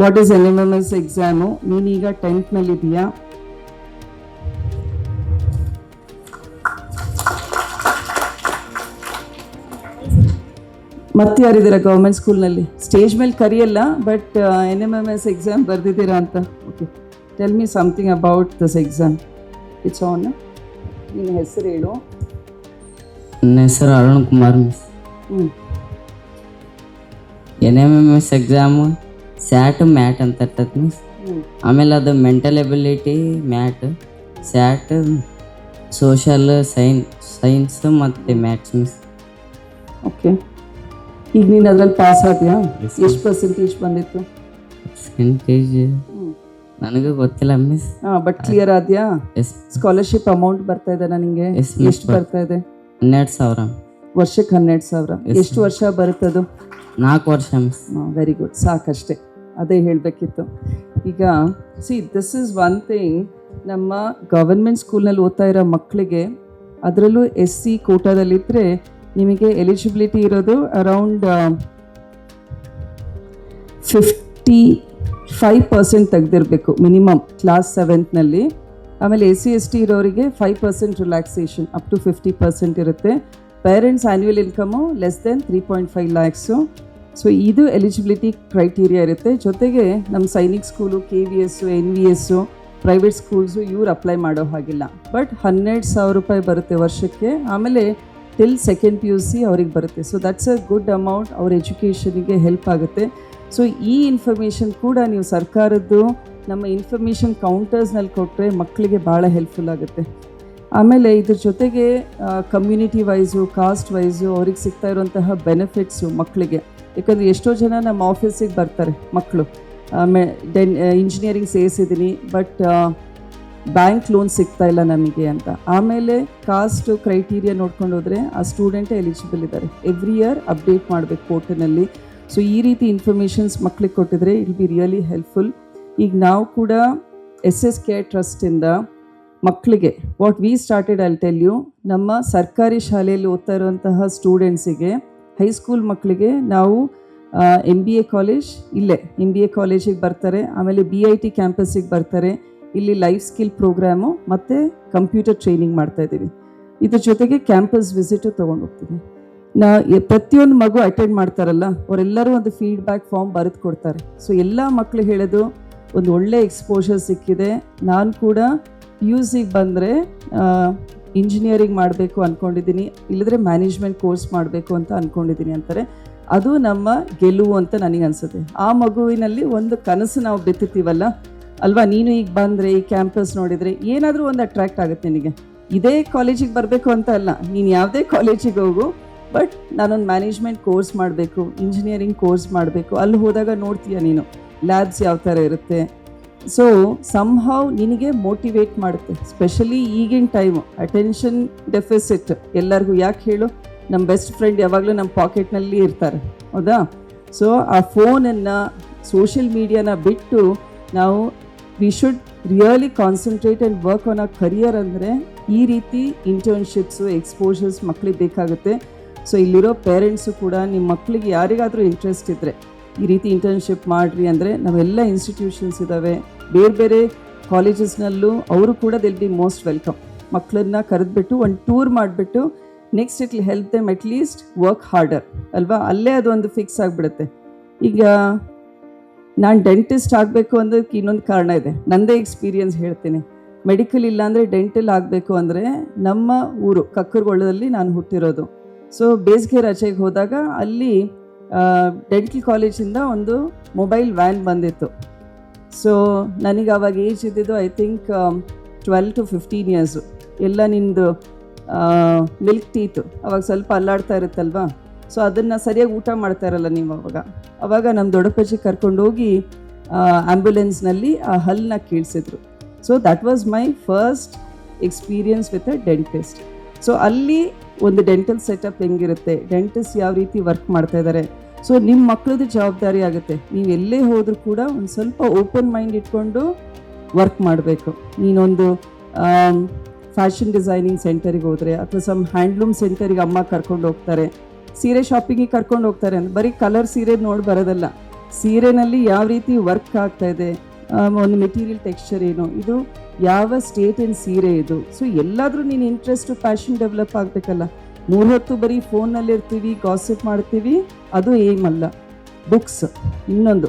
What is NMMS exam? ನೀನೀಗ 10th ಮತ್ತೆ ಯಾರಿದ್ದೀರಾ ಗೌರ್ಮೆಂಟ್ ಸ್ಕೂಲ್ನಲ್ಲಿ? ಸ್ಟೇಜ್ ಮೇಲೆ ಕರಿಯಲ್ಲ, ಬಟ್ NMMS ಎಕ್ಸಾಮ್ ಬರೆದಿದ್ದೀರಾ ಅಂತ. Okay, tell me something about this exam. It's on. ನಿನ್ನ ಹೆಸರು ಹೇಳು. ನನ್ನ ಹೆಸರು Arun Kumar miss. NMMS exam SAT MAT ಅಂತ ಇರ್ತೈತೆ ಮಿಸ್. ಆಮೇಲೆ ಅದು mental ability MAT, SAT social science ಮತ್ತು ಮ್ಯಾಥ್ಸ್ ಮಿಸ್. ಓಕೆ, ಈಗ ನೀನು ಅದ್ರಲ್ಲಿ ಪಾಸ್ ಆದ್ಯಾ? ಎಷ್ಟು ಪರ್ಸೆಂಟೇಜ್ ಬಂದಿತ್ತು? ಪರ್ಸೆಂಟೇಜ್ ನನಗೂ ಗೊತ್ತಿಲ್ಲ ಮಿಸ್. ಬಟ್ ಕ್ಲಿಯರ್ ಆದ್ಯಾ? ಎಸ್. ಸ್ಕಾಲರ್ಶಿಪ್ ಅಮೌಂಟ್ ಬರ್ತಾ ಇದೆ ನನಗೆ? ಎಷ್ಟು ಬರ್ತಾ ಇದೆ? 12,000. ವರ್ಷಕ್ಕೆ 12,000. ಎಷ್ಟು ವರ್ಷ ಬರುತ್ತದು? 4 ವರ್ಷ ಮಿಸ್. ವೆರಿ ಗುಡ್, ಸಾಕಷ್ಟೇ, ಅದೇ ಹೇಳಬೇಕಿತ್ತು. ಈಗ ದಿಸ್ ಈಸ್ ಒನ್ ಥಿಂಗ್, ನಮ್ಮ ಗವರ್ಮೆಂಟ್ ಸ್ಕೂಲ್ನಲ್ಲಿ ಓದ್ತಾ ಇರೋ ಮಕ್ಕಳಿಗೆ, ಅದರಲ್ಲೂ SC ಕೋಟಾದಲ್ಲಿದ್ದರೆ ನಿಮಗೆ ಎಲಿಜಿಬಿಲಿಟಿ ಇರೋದು ಅರೌಂಡ್ 55% ತೆಗೆದಿರಬೇಕು ಮಿನಿಮಮ್ ಕ್ಲಾಸ್ 7th. ಆಮೇಲೆ SC ST ಇರೋರಿಗೆ 5% ರಿಲ್ಯಾಕ್ಸೇಷನ್ ಅಪ್ ಟು 50% ಇರುತ್ತೆ. Parents annual income less than 3.5 lakhs. So ಇದು ಎಲಿಜಿಬಿಲಿಟಿ ಕ್ರೈಟೀರಿಯಾ ಇರುತ್ತೆ. ಜೊತೆಗೆ ನಮ್ಮ Sainik school, KVS, NVS, private schools ಇವ್ರು ಅಪ್ಲೈ ಮಾಡೋ ಹಾಗಿಲ್ಲ. ಬಟ್ 12,000 ರೂಪಾಯಿ ಬರುತ್ತೆ ವರ್ಷಕ್ಕೆ. ಆಮೇಲೆ ಟಿಲ್ 2nd PUC ಅವ್ರಿಗೆ ಬರುತ್ತೆ. So that's a good amount, ಅವ್ರ ಎಜುಕೇಷನಿಗೆ ಹೆಲ್ಪ್ ಆಗುತ್ತೆ. ಸೊ ಈ ಇನ್ಫಾರ್ಮೇಷನ್ ಕೂಡ ನೀವು ಸರ್ಕಾರದ್ದು ನಮ್ಮ ಇನ್ಫಾರ್ಮೇಷನ್ ಕೌಂಟರ್ಸ್ನಲ್ಲಿ ಕೊಟ್ಟರೆ ಮಕ್ಕಳಿಗೆ ಭಾಳ ಹೆಲ್ಪ್ಫುಲ್ ಆಗುತ್ತೆ. ಆಮೇಲೆ ಇದ್ರ ಜೊತೆಗೆ ಕಮ್ಯುನಿಟಿ ವೈಸು, ಕಾಸ್ಟ್ ವೈಸು ಅವ್ರಿಗೆ ಸಿಗ್ತಾ ಇರುವಂತಹ ಬೆನಿಫಿಟ್ಸು ಮಕ್ಕಳಿಗೆ. ಯಾಕಂದರೆ ಎಷ್ಟೋ ಜನ ನಮ್ಮ ಆಫೀಸಿಗೆ ಬರ್ತಾರೆ ಮಕ್ಕಳು, ಇಂಜಿನಿಯರಿಂಗ್ ಸೇರಿಸಿದ್ದೀನಿ ಬಟ್ ಬ್ಯಾಂಕ್ ಲೋನ್ ಸಿಗ್ತಾ ಇಲ್ಲ ನಮಗೆ ಅಂತ. ಆಮೇಲೆ ಕಾಸ್ಟ್ ಕ್ರೈಟೀರಿಯಾ ನೋಡ್ಕೊಂಡು ಹೋದರೆ ಆ ಸ್ಟೂಡೆಂಟೇ ಎಲಿಜಿಬಲ್ ಇದ್ದಾರೆ. ಎವ್ರಿ ಇಯರ್ ಅಪ್ಡೇಟ್ ಮಾಡಬೇಕು ಪೋರ್ಟಲ್ನಲ್ಲಿ. ಸೊ ಈ ರೀತಿ ಇನ್ಫಾರ್ಮೇಷನ್ಸ್ ಮಕ್ಕಳಿಗೆ ಕೊಟ್ಟಿದ್ರೆ ಇಟ್ ಬಿ ರಿಯಲಿ ಹೆಲ್ಪ್ಫುಲ್. ಈಗ ನಾವು ಕೂಡ SS ಕೇರ್ ಟ್ರಸ್ಟಿಂದ ಮಕ್ಕಳಿಗೆ what we started, I'll tell you, ನಮ್ಮ ಸರ್ಕಾರಿ ಶಾಲೆಯಲ್ಲಿ ಓದ್ತಾ ಇರುವಂತಹ ಸ್ಟೂಡೆಂಟ್ಸಿಗೆ, ಹೈಸ್ಕೂಲ್ ಮಕ್ಕಳಿಗೆ ನಾವು MBA ಕಾಲೇಜ್, ಇಲ್ಲೇ MBA ಕಾಲೇಜಿಗೆ ಬರ್ತಾರೆ. ಆಮೇಲೆ BIT ಕ್ಯಾಂಪಸ್ಸಿಗೆ ಬರ್ತಾರೆ. ಇಲ್ಲಿ ಲೈಫ್ ಸ್ಕಿಲ್ ಪ್ರೋಗ್ರಾಮು ಮತ್ತು ಕಂಪ್ಯೂಟರ್ ಟ್ರೈನಿಂಗ್ ಮಾಡ್ತಾಯಿದ್ದೀವಿ. ಇದ್ರ ಜೊತೆಗೆ ಕ್ಯಾಂಪಸ್ ವಿಸಿಟು ತೊಗೊಂಡು ಹೋಗ್ತೀವಿ. ಪ್ರತಿಯೊಂದು ಮಗು ಅಟೆಂಡ್ ಮಾಡ್ತಾರಲ್ಲ ಅವರೆಲ್ಲರೂ ಒಂದು ಫೀಡ್ಬ್ಯಾಕ್ ಫಾರ್ಮ್ ಬರೆದು ಕೊಡ್ತಾರೆ. ಸೊ ಎಲ್ಲ ಮಕ್ಕಳು ಹೇಳೋದು ಒಂದು ಒಳ್ಳೆ ಎಕ್ಸ್ಪೋಜರ್ ಸಿಕ್ಕಿದೆ, ನಾನು ಕೂಡ PUCಗೆ ಬಂದರೆ ಇಂಜಿನಿಯರಿಂಗ್ ಮಾಡಬೇಕು ಅಂದ್ಕೊಂಡಿದ್ದೀನಿ, ಇಲ್ಲದ್ರೆ ಮ್ಯಾನೇಜ್ಮೆಂಟ್ ಕೋರ್ಸ್ ಮಾಡಬೇಕು ಅಂತ ಅಂದ್ಕೊಂಡಿದ್ದೀನಿ ಅಂತಾರೆ. ಅದು ನಮ್ಮ ಗೆಲುವು ಅಂತ ನನಗೆ ಅನಿಸುತ್ತೆ. ಆ ಮಗುವಿನಲ್ಲಿ ಒಂದು ಕನಸು ನಾವು ಬಿತ್ತಿರ್ತೀವಲ್ಲ ಅಲ್ವಾ, ನೀನು ಈಗ ಬಂದರೆ ಈ ಕ್ಯಾಂಪಸ್ ನೋಡಿದರೆ ಏನಾದರೂ ಒಂದು ಅಟ್ರ್ಯಾಕ್ಟ್ ಆಗುತ್ತೆ ನಿನಗೆ. ಇದೇ ಕಾಲೇಜಿಗೆ ಬರಬೇಕು ಅಂತ ಅಲ್ಲ, ನೀನು ಯಾವುದೇ ಕಾಲೇಜಿಗೆ ಹೋಗು, ಬಟ್ ನಾನೊಂದು ಮ್ಯಾನೇಜ್ಮೆಂಟ್ ಕೋರ್ಸ್ ಮಾಡಬೇಕು, ಇಂಜಿನಿಯರಿಂಗ್ ಕೋರ್ಸ್ ಮಾಡಬೇಕು. ಅಲ್ಲಿ ಹೋದಾಗ ನೋಡ್ತೀಯ ನೀನು ಲ್ಯಾಬ್ಸ್ ಯಾವ ಥರ ಇರುತ್ತೆ. ಸೊ ಸಮ್ಹೌ ನಿನಗೆ ಮೋಟಿವೇಟ್ ಮಾಡುತ್ತೆ. ಸ್ಪೆಷಲಿ ಈಗಿನ ಟೈಮು ಅಟೆನ್ಷನ್ ಡೆಫಿಸಿಟ್ ಎಲ್ಲರಿಗೂ. ಯಾಕೆ ಹೇಳು, ನಮ್ಮ ಬೆಸ್ಟ್ ಫ್ರೆಂಡ್ ಯಾವಾಗಲೂ ನಮ್ಮ ಪಾಕೆಟ್ನಲ್ಲಿ ಇರ್ತಾರೆ, ಹೌದಾ? ಸೊ ಆ ಫೋನನ್ನು, ಸೋಷಿಯಲ್ ಮೀಡಿಯಾನ ಬಿಟ್ಟು ನಾವು we should really concentrate and work on a career. ಅಂದರೆ ಈ ರೀತಿ ಇಂಟರ್ನ್ಶಿಪ್ಸು, ಎಕ್ಸ್ಪೋಜರ್ಸ್ ಮಕ್ಕಳಿಗೆ ಬೇಕಾಗುತ್ತೆ. ಸೊ ಇಲ್ಲಿರೋ ಪೇರೆಂಟ್ಸು ಕೂಡ ನಿಮ್ಮ ಮಕ್ಕಳಿಗೆ ಯಾರಿಗಾದರೂ ಇಂಟ್ರೆಸ್ಟ್ ಇದ್ದರೆ ಈ ರೀತಿ ಇಂಟರ್ನ್ಶಿಪ್ ಮಾಡಿರಿ ಅಂದರೆ ನಾವೆಲ್ಲ ಇನ್ಸ್ಟಿಟ್ಯೂಷನ್ಸ್ ಇದ್ದಾವೆ, ಬೇರೆ ಬೇರೆ ಕಾಲೇಜಸ್ನಲ್ಲೂ ಅವರು ಕೂಡ ದಿಲ್ ಬಿ ಮೋಸ್ಟ್ ವೆಲ್ಕಮ್. ಮಕ್ಕಳನ್ನ ಕರೆದ್ಬಿಟ್ಟು ಒಂದು ಟೂರ್ ಮಾಡಿಬಿಟ್ಟು next it will help them at least work order ಅಲ್ವಾ. ಅಲ್ಲೇ ಅದೊಂದು ಫಿಕ್ಸ್ ಆಗಿಬಿಡುತ್ತೆ. ಈಗ ನಾನು ಡೆಂಟಿಸ್ಟ್ ಆಗಬೇಕು ಅನ್ನೋದಕ್ಕೆ ಇನ್ನೊಂದು ಕಾರಣ ಇದೆ, ನನ್ನದೇ ಎಕ್ಸ್ಪೀರಿಯನ್ಸ್ ಹೇಳ್ತೀನಿ. ಮೆಡಿಕಲ್ ಇಲ್ಲ ಅಂದರೆ ಡೆಂಟಲ್ ಆಗಬೇಕು ಅಂದರೆ ನಮ್ಮ ಊರು ಕಕ್ಕರಗೊಳ್ಳದಲ್ಲಿ ನಾನು ಹುಟ್ಟಿರೋದು. ಸೊ ಬೇಸಿಗೆ ರಜೆಗೆ ಹೋದಾಗ ಅಲ್ಲಿ ಡೆಂಟಲ್ ಕಾಲೇಜಿಂದ ಒಂದು ಮೊಬೈಲ್ ವ್ಯಾನ್ ಬಂದಿತ್ತು. ಸೊ ನನಗೆ ಆವಾಗ ಏಜ್ ಇದ್ದಿದ್ದು ಐ ಥಿಂಕ್ 12 to 15 years. ಎಲ್ಲ ನಿಮ್ಮದು ಮಿಲ್ಕ್ ಟೀತು ಅವಾಗ ಸ್ವಲ್ಪ ಅಲ್ಲಾಡ್ತಾ ಇರುತ್ತಲ್ವಾ, ಸೊ ಅದನ್ನು ಸರಿಯಾಗಿ ಊಟ ಮಾಡ್ತಾ ಇರಲ್ಲ ನೀವು. ಅವಾಗ ನಮ್ಮ ದೊಡ್ಡಪ್ಪಜ್ಜಿ ಕರ್ಕೊಂಡೋಗಿ ಆ್ಯಂಬುಲೆನ್ಸ್ನಲ್ಲಿ ಆ ಹಲ್ಲನ್ನ ಕೀಳ್ಸಿದ್ರು. So that was my first experience with a dentist. So ಅಲ್ಲಿ ಒಂದು ಡೆಂಟಲ್ ಸೆಟಪ್ ಹೆಂಗಿರುತ್ತೆ, ಡೆಂಟಿಸ್ಟ್ ಯಾವ ರೀತಿ ವರ್ಕ್ ಮಾಡ್ತಾ ಇದ್ದಾರೆ. ಸೊ ನಿಮ್ಮ ಮಕ್ಕಳದ್ದು ಜವಾಬ್ದಾರಿ ಆಗುತ್ತೆ. ನೀವು ಎಲ್ಲೇ ಹೋದರೂ ಕೂಡ ಒಂದು ಸ್ವಲ್ಪ ಓಪನ್ ಮೈಂಡ್ ಇಟ್ಕೊಂಡು ವರ್ಕ್ ಮಾಡಬೇಕು. ನೀನೊಂದು ಫ್ಯಾಷನ್ ಡಿಸೈನಿಂಗ್ ಸೆಂಟರಿಗೆ ಹೋದರೆ ಅಥವಾ ಸಮ್ ಹ್ಯಾಂಡ್ಲೂಮ್ ಸೆಂಟರಿಗೆ ಅಮ್ಮ ಕರ್ಕೊಂಡು ಹೋಗ್ತಾರೆ, ಸೀರೆ ಶಾಪಿಂಗಿಗೆ ಕರ್ಕೊಂಡು ಹೋಗ್ತಾರೆ ಅಂತ ಬರೀ ಕಲರ್ ಸೀರೆ ನೋಡಿ ಬರೋದಲ್ಲ, ಸೀರೆನಲ್ಲಿ ಯಾವ ರೀತಿ ವರ್ಕ್ ಆಗ್ತಾ ಇದೆ, ಒಂದು ಮೆಟೀರಿಯಲ್ ಟೆಕ್ಸ್ಚರ್ ಏನು, ಇದು ಯಾವ ಸ್ಟೇಟ್ ಆ್ಯಂಡ್ ಸೀರೆ ಇದು. ಸೊ ಎಲ್ಲಾದರೂ ನೀನು ಇಂಟ್ರೆಸ್ಟು ಪ್ಯಾಷನ್ ಡೆವಲಪ್ ಆಗಬೇಕಲ್ಲ. 3 ಹೊತ್ತು ಬರೀ ಫೋನಲ್ಲಿ ಇರ್ತೀವಿ, ಗಾಸಿಪ್ ಮಾಡ್ತೀವಿ, ಅದು ಏಮ್ ಅಲ್ಲ. ಬುಕ್ಸ್ ಇನ್ನೊಂದು,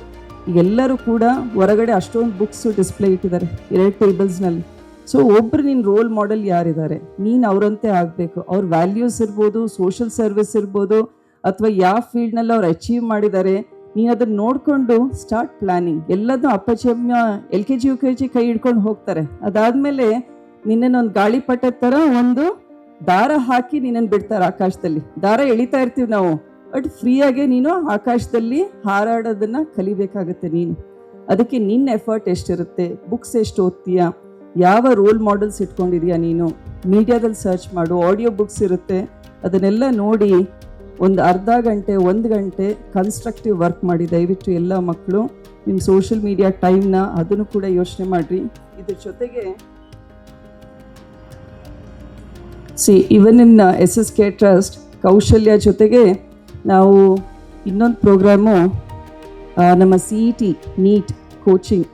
ಎಲ್ಲರೂ ಕೂಡ ಹೊರಗಡೆ ಅಷ್ಟೊಂದು ಬುಕ್ಸು ಡಿಸ್ಪ್ಲೇ ಇಟ್ಟಿದ್ದಾರೆ 2 ಟೇಬಲ್ಸ್ನಲ್ಲಿ. ಸೊ ಒಬ್ಬರು ನಿನ್ನ ರೋಲ್ ಮಾಡೆಲ್ ಯಾರಿದ್ದಾರೆ, ನೀನು ಅವರಂತೆ ಆಗಬೇಕು. ಅವ್ರ ವ್ಯಾಲ್ಯೂಸ್ ಇರ್ಬೋದು, ಸೋಷಲ್ ಸರ್ವಿಸ್ ಇರ್ಬೋದು, ಅಥವಾ ಯಾವ ಫೀಲ್ಡ್ನಲ್ಲಿ ಅವ್ರು ಅಚೀವ್ ಮಾಡಿದ್ದಾರೆ, ನೀನು ಅದನ್ನು ನೋಡಿಕೊಂಡು ಸ್ಟಾರ್ಟ್ ಪ್ಲ್ಯಾನಿಂಗ್. ಎಲ್ಲದೂ ಅಪ್ಪಾಜಿ ಅಮ್ಮ LKG UKG ಕೈ ಹಿಡ್ಕೊಂಡು ಹೋಗ್ತಾರೆ. ಅದಾದಮೇಲೆ ನಿನ್ನೊಂದು ಗಾಳಿಪಟದ ಥರ ಒಂದು ದಾರ ಹಾಕಿ ನಿನ್ನನ್ನು ಬಿಡ್ತಾರೆ ಆಕಾಶದಲ್ಲಿ. ದಾರ ಎಳಿತಾ ಇರ್ತೀವಿ ನಾವು, ಬಟ್ ಫ್ರೀಯಾಗೆ ನೀನು ಆಕಾಶದಲ್ಲಿ ಹಾರಾಡೋದನ್ನು ಕಲಿಬೇಕಾಗತ್ತೆ ನೀನು. ಅದಕ್ಕೆ ನಿನ್ನ ಎಫರ್ಟ್ ಎಷ್ಟಿರುತ್ತೆ, ಬುಕ್ಸ್ ಎಷ್ಟು ಓದ್ತೀಯಾ, ಯಾವ ರೋಲ್ ಮಾಡೆಲ್ಸ್ ಇಟ್ಕೊಂಡಿದೀಯಾ ನೀನು, ಮೀಡಿಯಾದಲ್ಲಿ ಸರ್ಚ್ ಮಾಡು, ಆಡಿಯೋ ಬುಕ್ಸ್ ಇರುತ್ತೆ, ಅದನ್ನೆಲ್ಲ ನೋಡಿ ಒಂದು ಅರ್ಧ ಗಂಟೆ 1 ಗಂಟೆ ಕನ್ಸ್ಟ್ರಕ್ಟಿವ್ ವರ್ಕ್ ಮಾಡಿ. ದಯವಿಟ್ಟು ಎಲ್ಲ ಮಕ್ಕಳು ನಿಮ್ಮ ಸೋಷಿಯಲ್ ಮೀಡಿಯಾ ಟೈಮ್ನ ಅದನ್ನು ಕೂಡ ಯೋಚನೆ ಮಾಡಿರಿ. ಇದ್ರ ಜೊತೆಗೆ ಇವನ್ ಇನ್ SSK ಟ್ರಸ್ಟ್ ಕೌಶಲ್ಯ ಜೊತೆಗೆ ನಾವು ಇನ್ನೊಂದು ಪ್ರೋಗ್ರಾಮು ನಮ್ಮ CET NEET coaching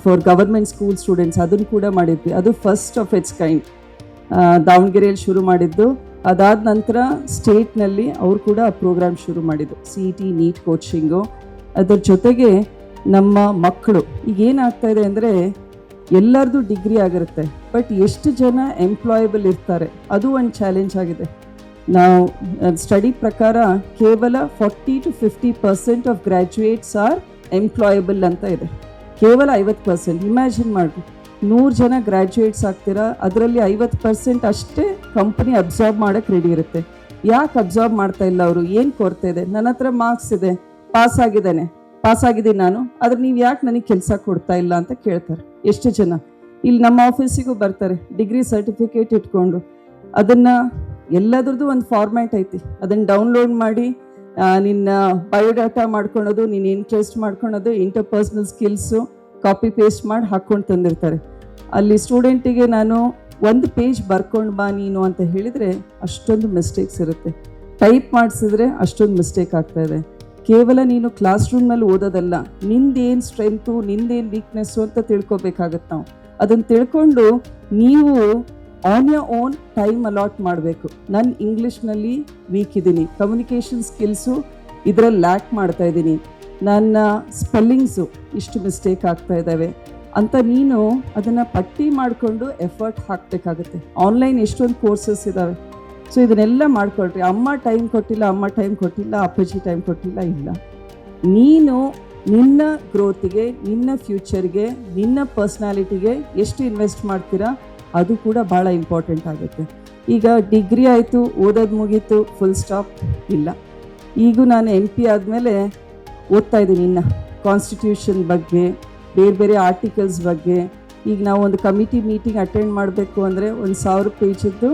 for government school students ಅದನ್ನು ಕೂಡ ಮಾಡಿದ್ವಿ. ಅದು ಫಸ್ಟ್ ಆಫ್ ಇಟ್ಸ್ ಕೈಂಡ್ ದಾವಣಗೆರೆಯಲ್ಲಿ ಶುರು ಮಾಡಿದ್ದು. ಅದಾದ ನಂತರ ಸ್ಟೇಟ್ನಲ್ಲಿ ಅವರು ಕೂಡ ಪ್ರೋಗ್ರಾಮ್ ಶುರು ಮಾಡಿದ್ದು CET ನೀಟ್ ಕೋಚಿಂಗು. ಅದರ ಜೊತೆಗೆ ನಮ್ಮ ಮಕ್ಕಳು ಈಗ ಏನಾಗ್ತಾ ಇದೆ ಅಂದರೆ ಎಲ್ಲರದು ಡಿಗ್ರಿ ಆಗಿರುತ್ತೆ, ಬಟ್ ಎಷ್ಟು ಜನ ಎಂಪ್ಲಾಯಬಲ್ ಇರ್ತಾರೆ ಅದು ಒಂದು ಚಾಲೆಂಜ್ ಆಗಿದೆ. ನಾವು ಸ್ಟಡಿ ಪ್ರಕಾರ ಕೇವಲ 40 to 50% of graduates are employable ಅಂತ ಇದೆ. ಕೇವಲ 50%. ಇಮ್ಯಾಜಿನ್ ಮಾಡಿ, 100 ಜನ ಗ್ರ್ಯಾಜುಯೇಟ್ಸ್ ಆಗ್ತೀರಾ, ಅದರಲ್ಲಿ 50% ಅಷ್ಟೇ ಕಂಪನಿ ಅಬ್ಸಾರ್ಬ್ ಮಾಡೋಕ್ಕೆ ರೆಡಿ ಇರುತ್ತೆ. ಯಾಕೆ ಅಬ್ಸಾರ್ಬ್ ಮಾಡ್ತಾ ಇಲ್ಲ ಅವರು, ಏನು ಕೊರತೆ ಇದೆ? ನನ್ನ ಹತ್ರ ಮಾರ್ಕ್ಸ್ ಇದೆ, ಪಾಸ್ ಆಗಿದ್ದೀನಿ ನಾನು, ಆದರೆ ನೀವು ಯಾಕೆ ನನಗೆ ಕೆಲಸ ಕೊಡ್ತಾ ಇಲ್ಲ ಅಂತ ಕೇಳ್ತಾರೆ ಎಷ್ಟು ಜನ. ಇಲ್ಲಿ ನಮ್ಮ ಆಫೀಸಿಗೂ ಬರ್ತಾರೆ ಡಿಗ್ರಿ ಸರ್ಟಿಫಿಕೇಟ್ ಇಟ್ಕೊಂಡು. ಅದನ್ನು ಎಲ್ಲದ್ರದ್ದು ಒಂದು ಫಾರ್ಮ್ಯಾಟ್ ಐತಿ, ಅದನ್ನು ಡೌನ್ಲೋಡ್ ಮಾಡಿ ನಿನ್ನ ಬಯೋಡಾಟಾ ಮಾಡ್ಕೊಳೋದು, ನಿನ್ನ ಇಂಟ್ರೆಸ್ಟ್ ಮಾಡ್ಕೊಳೋದು, ಇಂಟರ್ಪರ್ಸ್ನಲ್ ಸ್ಕಿಲ್ಸು ಕಾಪಿ ಪೇಸ್ಟ್ ಮಾಡಿ ಹಾಕ್ಕೊಂಡು ತಂದಿರ್ತಾರೆ. ಅಲ್ಲಿ ಸ್ಟೂಡೆಂಟಿಗೆ ನಾನು 1 ಪೇಜ್ ಬರ್ಕೊಂಡು ಬಾ ನೀನು ಅಂತ ಹೇಳಿದರೆ ಅಷ್ಟೊಂದು ಮಿಸ್ಟೇಕ್ಸ್ ಇರುತ್ತೆ. ಟೈಪ್ ಮಾಡಿಸಿದ್ರೆ ಅಷ್ಟೊಂದು ಮಿಸ್ಟೇಕ್ ಆಗ್ತಾಯಿದೆ. ಕೇವಲ ನೀನು ಕ್ಲಾಸ್ ರೂಮ್ನಲ್ಲಿ ಓದೋದಲ್ಲ, ನಿಂದೇನು ಸ್ಟ್ರೆಂತು, ನಿಂದೇನು ವೀಕ್ನೆಸ್ಸು ಅಂತ ತಿಳ್ಕೊಬೇಕಾಗತ್ತೆ. ನಾವು ಅದನ್ನು ತಿಳ್ಕೊಂಡು ನೀವು on your own time allot ಮಾಡಬೇಕು. ನಾನು ಇಂಗ್ಲೀಷ್ನಲ್ಲಿ ವೀಕ್ ಇದ್ದೀನಿ, ಕಮ್ಯುನಿಕೇಷನ್ ಸ್ಕಿಲ್ಸು ಇದರಲ್ಲಿ ಲ್ಯಾಕ್ ಮಾಡ್ತಾ ಇದ್ದೀನಿ, ನನ್ನ ಸ್ಪೆಲ್ಲಿಂಗ್ಸು ಇಷ್ಟು ಮಿಸ್ಟೇಕ್ ಆಗ್ತಾ ಇದ್ದಾವೆ ಅಂತ ನೀನು ಅದನ್ನು ಪಟ್ಟಿ ಮಾಡಿಕೊಂಡು ಎಫರ್ಟ್ ಹಾಕಬೇಕಾಗುತ್ತೆ. ಆನ್ಲೈನ್ ಎಷ್ಟೊಂದು ಕೋರ್ಸಸ್ ಇದ್ದಾವೆ. ಸೊ ಇದನ್ನೆಲ್ಲ ಮಾಡ್ಕೊಳ್ರಿ. ಅಮ್ಮ ಟೈಮ್ ಕೊಟ್ಟಿಲ್ಲ, ಅಪ್ಪಾಜಿ ಟೈಮ್ ಕೊಟ್ಟಿಲ್ಲ, ಇಲ್ಲ. ನೀನು ನಿನ್ನ ಗ್ರೋತಿಗೆ, ನಿನ್ನ ಫ್ಯೂಚರ್ಗೆ, ನಿನ್ನ ಪರ್ಸ್ನಾಲಿಟಿಗೆ ಎಷ್ಟು ಇನ್ವೆಸ್ಟ್ ಮಾಡ್ತೀರಾ ಅದು ಕೂಡ ಭಾಳ ಇಂಪಾರ್ಟೆಂಟ್ ಆಗುತ್ತೆ. ಈಗ ಡಿಗ್ರಿ ಆಯಿತು, ಓದೋದು ಮುಗೀತು, ಫುಲ್ ಸ್ಟಾಪ್ ಇಲ್ಲ. ಈಗೂ ನಾನು MP ಆದಮೇಲೆ ಓದ್ತಾ ಇದ್ದೀನಿ ಇನ್ನು ಕಾನ್ಸ್ಟಿಟ್ಯೂಷನ್ ಬಗ್ಗೆ, ಬೇರೆ ಆರ್ಟಿಕಲ್ಸ್ ಬಗ್ಗೆ. ಈಗ ನಾವು ಒಂದು ಕಮಿಟಿ ಮೀಟಿಂಗ್ ಅಟೆಂಡ್ ಮಾಡಬೇಕು ಅಂದರೆ 1000 ಪೇಜದ್ದು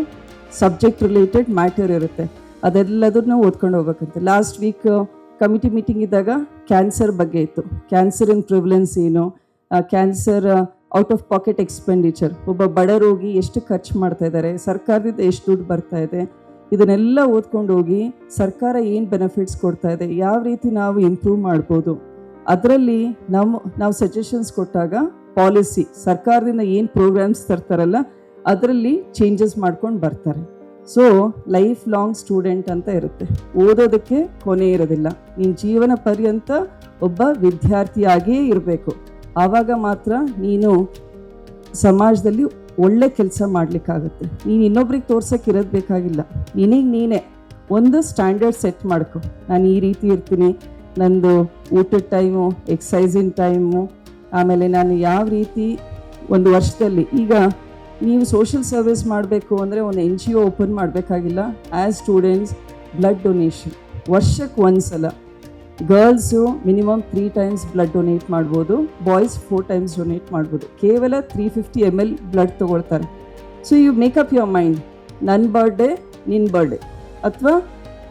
ಸಬ್ಜೆಕ್ಟ್ ರಿಲೇಟೆಡ್ ಮ್ಯಾಟರ್ ಇರುತ್ತೆ, ಅದೆಲ್ಲದನ್ನು ಓದ್ಕೊಂಡು ಹೋಗ್ಬೇಕಂತೆ. ಲಾಸ್ಟ್ ವೀಕ್ ಕಮಿಟಿ ಮೀಟಿಂಗ್ ಇದ್ದಾಗ ಕ್ಯಾನ್ಸರ್ ಬಗ್ಗೆ ಇತ್ತು. ಕ್ಯಾನ್ಸರಿನ ಪ್ರಿವಲೆನ್ಸ್ ಏನು, cancer out of packet expenditure, ಒಬ್ಬ ಬಡ ರೋಗಿ ಎಷ್ಟು ಖರ್ಚು ಮಾಡ್ತಾ ಇದ್ದಾರೆ, ಸರ್ಕಾರದಿಂದ ಎಷ್ಟು ದುಡ್ಡು ಬರ್ತಾ ಇದೆ, ಇದನ್ನೆಲ್ಲ ಓದ್ಕೊಂಡು ಹೋಗಿ ಸರ್ಕಾರ ಏನು ಬೆನಿಫಿಟ್ಸ್ ಕೊಡ್ತಾ ಇದೆ, ಯಾವ ರೀತಿ ನಾವು ಇಂಪ್ರೂವ್ ಮಾಡ್ಬೋದು, ಅದರಲ್ಲಿ ನಾವು ಸಜೆಷನ್ಸ್ ಕೊಟ್ಟಾಗ ಪಾಲಿಸಿ ಸರ್ಕಾರದಿಂದ ಏನು ಪ್ರೋಗ್ರಾಮ್ಸ್ ತರ್ತಾರಲ್ಲ ಅದರಲ್ಲಿ ಚೇಂಜಸ್ ಮಾಡ್ಕೊಂಡು ಬರ್ತಾರೆ. ಸೊ ಲೈಫ್ ಲಾಂಗ್ ಸ್ಟೂಡೆಂಟ್ ಅಂತ ಇರುತ್ತೆ, ಓದೋದಕ್ಕೆ ಕೊನೆ ಇರೋದಿಲ್ಲ. ನಿನ್ನ ಜೀವನ ಪರ್ಯಂತ ಒಬ್ಬ ವಿದ್ಯಾರ್ಥಿಯಾಗಿಯೇ ಇರಬೇಕು. ಆವಾಗ ಮಾತ್ರ ನೀನು ಸಮಾಜದಲ್ಲಿ ಒಳ್ಳೆ ಕೆಲಸ ಮಾಡಲಿಕ್ಕಾಗುತ್ತೆ. ನೀನು ಇನ್ನೊಬ್ರಿಗೆ ತೋರ್ಸೋಕೆ ಇರೋದು ಬೇಕಾಗಿಲ್ಲ, ನೀನೇ ಒಂದು ಸ್ಟ್ಯಾಂಡರ್ಡ್ ಸೆಟ್ ಮಾಡ್ಕೊ. ನಾನು ಈ ರೀತಿ ಇರ್ತೀನಿ, ನಂದು ಊಟದ ಟೈಮು, ಎಕ್ಸಸೈಸಿನ ಟೈಮು, ಆಮೇಲೆ ನಾನು ಯಾವ ರೀತಿ ಒಂದು ವರ್ಷದಲ್ಲಿ, ಈಗ ನೀವು ಸೋಷಿಯಲ್ ಸರ್ವಿಸ್ ಮಾಡಬೇಕು ಅಂದರೆ ಒಂದು NGO ಓಪನ್ ಮಾಡಬೇಕಾಗಿಲ್ಲ. ಆ್ಯಸ್ ಸ್ಟೂಡೆಂಟ್ಸ್ ಬ್ಲಡ್ ಡೊನೇಷನ್ ವರ್ಷಕ್ಕೆ 1 ಸಲ, girls minimum 3 times blood donate ಮಾಡ್ಬೋದು, ಬಾಯ್ಸ್ 4 times ಡೊನೇಟ್ ಮಾಡ್ಬೋದು. ಕೇವಲ 350 ml ಬ್ಲಡ್ ತೊಗೊಳ್ತಾರೆ. So you make up your mind, ನನ್ನ ಬರ್ಡೇ ನಿನ್ನ ಬರ್ಡೇ, ಅಥವಾ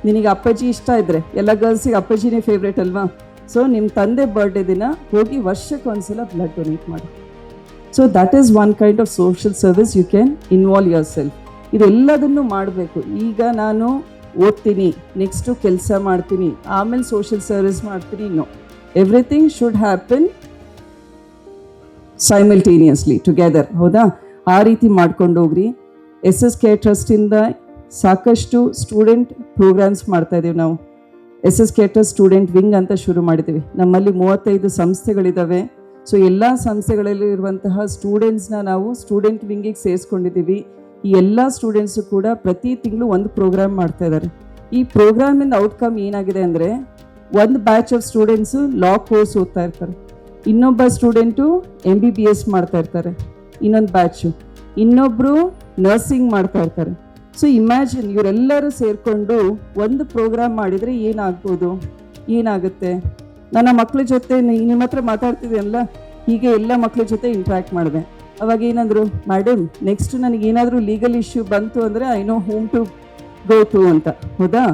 ನಿನಗೆ ಅಪ್ಪಾಜಿ ಇಷ್ಟ ಇದ್ದರೆ, ಎಲ್ಲ ಗರ್ಲ್ಸಿಗೆ ಅಪ್ಪಾಜಿನೇ ಫೇವ್ರೇಟ್ ಅಲ್ವಾ, ಸೊ ನಿಮ್ಮ ತಂದೆ ಬರ್ಡೇ ದಿನ ಹೋಗಿ ವರ್ಷಕ್ಕೆ 1 ಸಲ ಬ್ಲಡ್ ಡೊನೇಟ್ ಮಾಡಿ. So that is one kind of social service you can involve yourself. ಇದೆಲ್ಲದನ್ನು ಮಾಡಬೇಕು. ಈಗ ನಾನು ಓದ್ತೀನಿ, ನೆಕ್ಸ್ಟು ಕೆಲಸ ಮಾಡ್ತೀನಿ, ಆಮೇಲೆ ಸೋಷಿಯಲ್ ಸರ್ವಿಸ್ ಮಾಡ್ತೀನಿ. No, everything should happen simultaneously together. ಹೌದಾ? ಆ ರೀತಿ ಮಾಡ್ಕೊಂಡು ಹೋಗ್ರಿ. SSK ಟ್ರಸ್ಟಿಂದ ಸಾಕಷ್ಟು ಸ್ಟೂಡೆಂಟ್ ಪ್ರೋಗ್ರಾಮ್ಸ್ ಮಾಡ್ತಾ ಇದ್ದೀವಿ ನಾವು. SSK ಟ್ರಸ್ಟ್ ಸ್ಟೂಡೆಂಟ್ ವಿಂಗ್ ಅಂತ ಶುರು ಮಾಡಿದ್ದೀವಿ. ನಮ್ಮಲ್ಲಿ 35 ಸಂಸ್ಥೆಗಳಿದ್ದಾವೆ. ಸೊ ಎಲ್ಲ ಸಂಸ್ಥೆಗಳಲ್ಲಿ ಇರುವಂತಹ ಸ್ಟೂಡೆಂಟ್ಸ್ನ ನಾವು ಸ್ಟೂಡೆಂಟ್ ವಿಂಗಿಗೆ ಸೇರಿಸ್ಕೊಂಡಿದ್ದೀವಿ. ಈ ಎಲ್ಲ ಸ್ಟೂಡೆಂಟ್ಸು ಕೂಡ ಪ್ರತಿ ತಿಂಗಳು ಒಂದು ಪ್ರೋಗ್ರಾಮ್ ಮಾಡ್ತಾ ಇದ್ದಾರೆ. ಈ ಪ್ರೋಗ್ರಾಮಿಂದ ಔಟ್ಕಮ್ ಏನಾಗಿದೆ ಅಂದರೆ, ಒಂದು batch of students law course ಓದ್ತಾ ಇರ್ತಾರೆ, ಇನ್ನೊಬ್ಬ ಸ್ಟೂಡೆಂಟು MBBS ಮಾಡ್ತಾ ಇರ್ತಾರೆ, ಇನ್ನೊಂದು ಬ್ಯಾಚು ಇನ್ನೊಬ್ಬರು ನರ್ಸಿಂಗ್ ಮಾಡ್ತಾ ಇರ್ತಾರೆ. ಸೊ ಇಮ್ಯಾಜಿನ್, ಇವರೆಲ್ಲರೂ ಸೇರಿಕೊಂಡು ಒಂದು ಪ್ರೋಗ್ರಾಮ್ ಮಾಡಿದರೆ ಏನಾಗುತ್ತೆ. ನನ್ನ ಮಕ್ಕಳ ಜೊತೆ ನಿಮ್ಮ ಹತ್ರ ಮಾತಾಡ್ತಿದ್ದೀನಲ್ಲ, ಹೀಗೆ ಎಲ್ಲ ಮಕ್ಕಳ ಜೊತೆ ಇಂಟ್ರ್ಯಾಕ್ಟ್ ಮಾಡಿದೆ. ಅವಾಗ ಏನಂದರು, ಮೇಡಮ್ ನೆಕ್ಸ್ಟ್ ನನಗೇನಾದರೂ ಲೀಗಲ್ ಇಶ್ಯೂ ಬಂತು ಅಂದರೆ I know whom to go to ಅಂತ. ಹೌದಾ?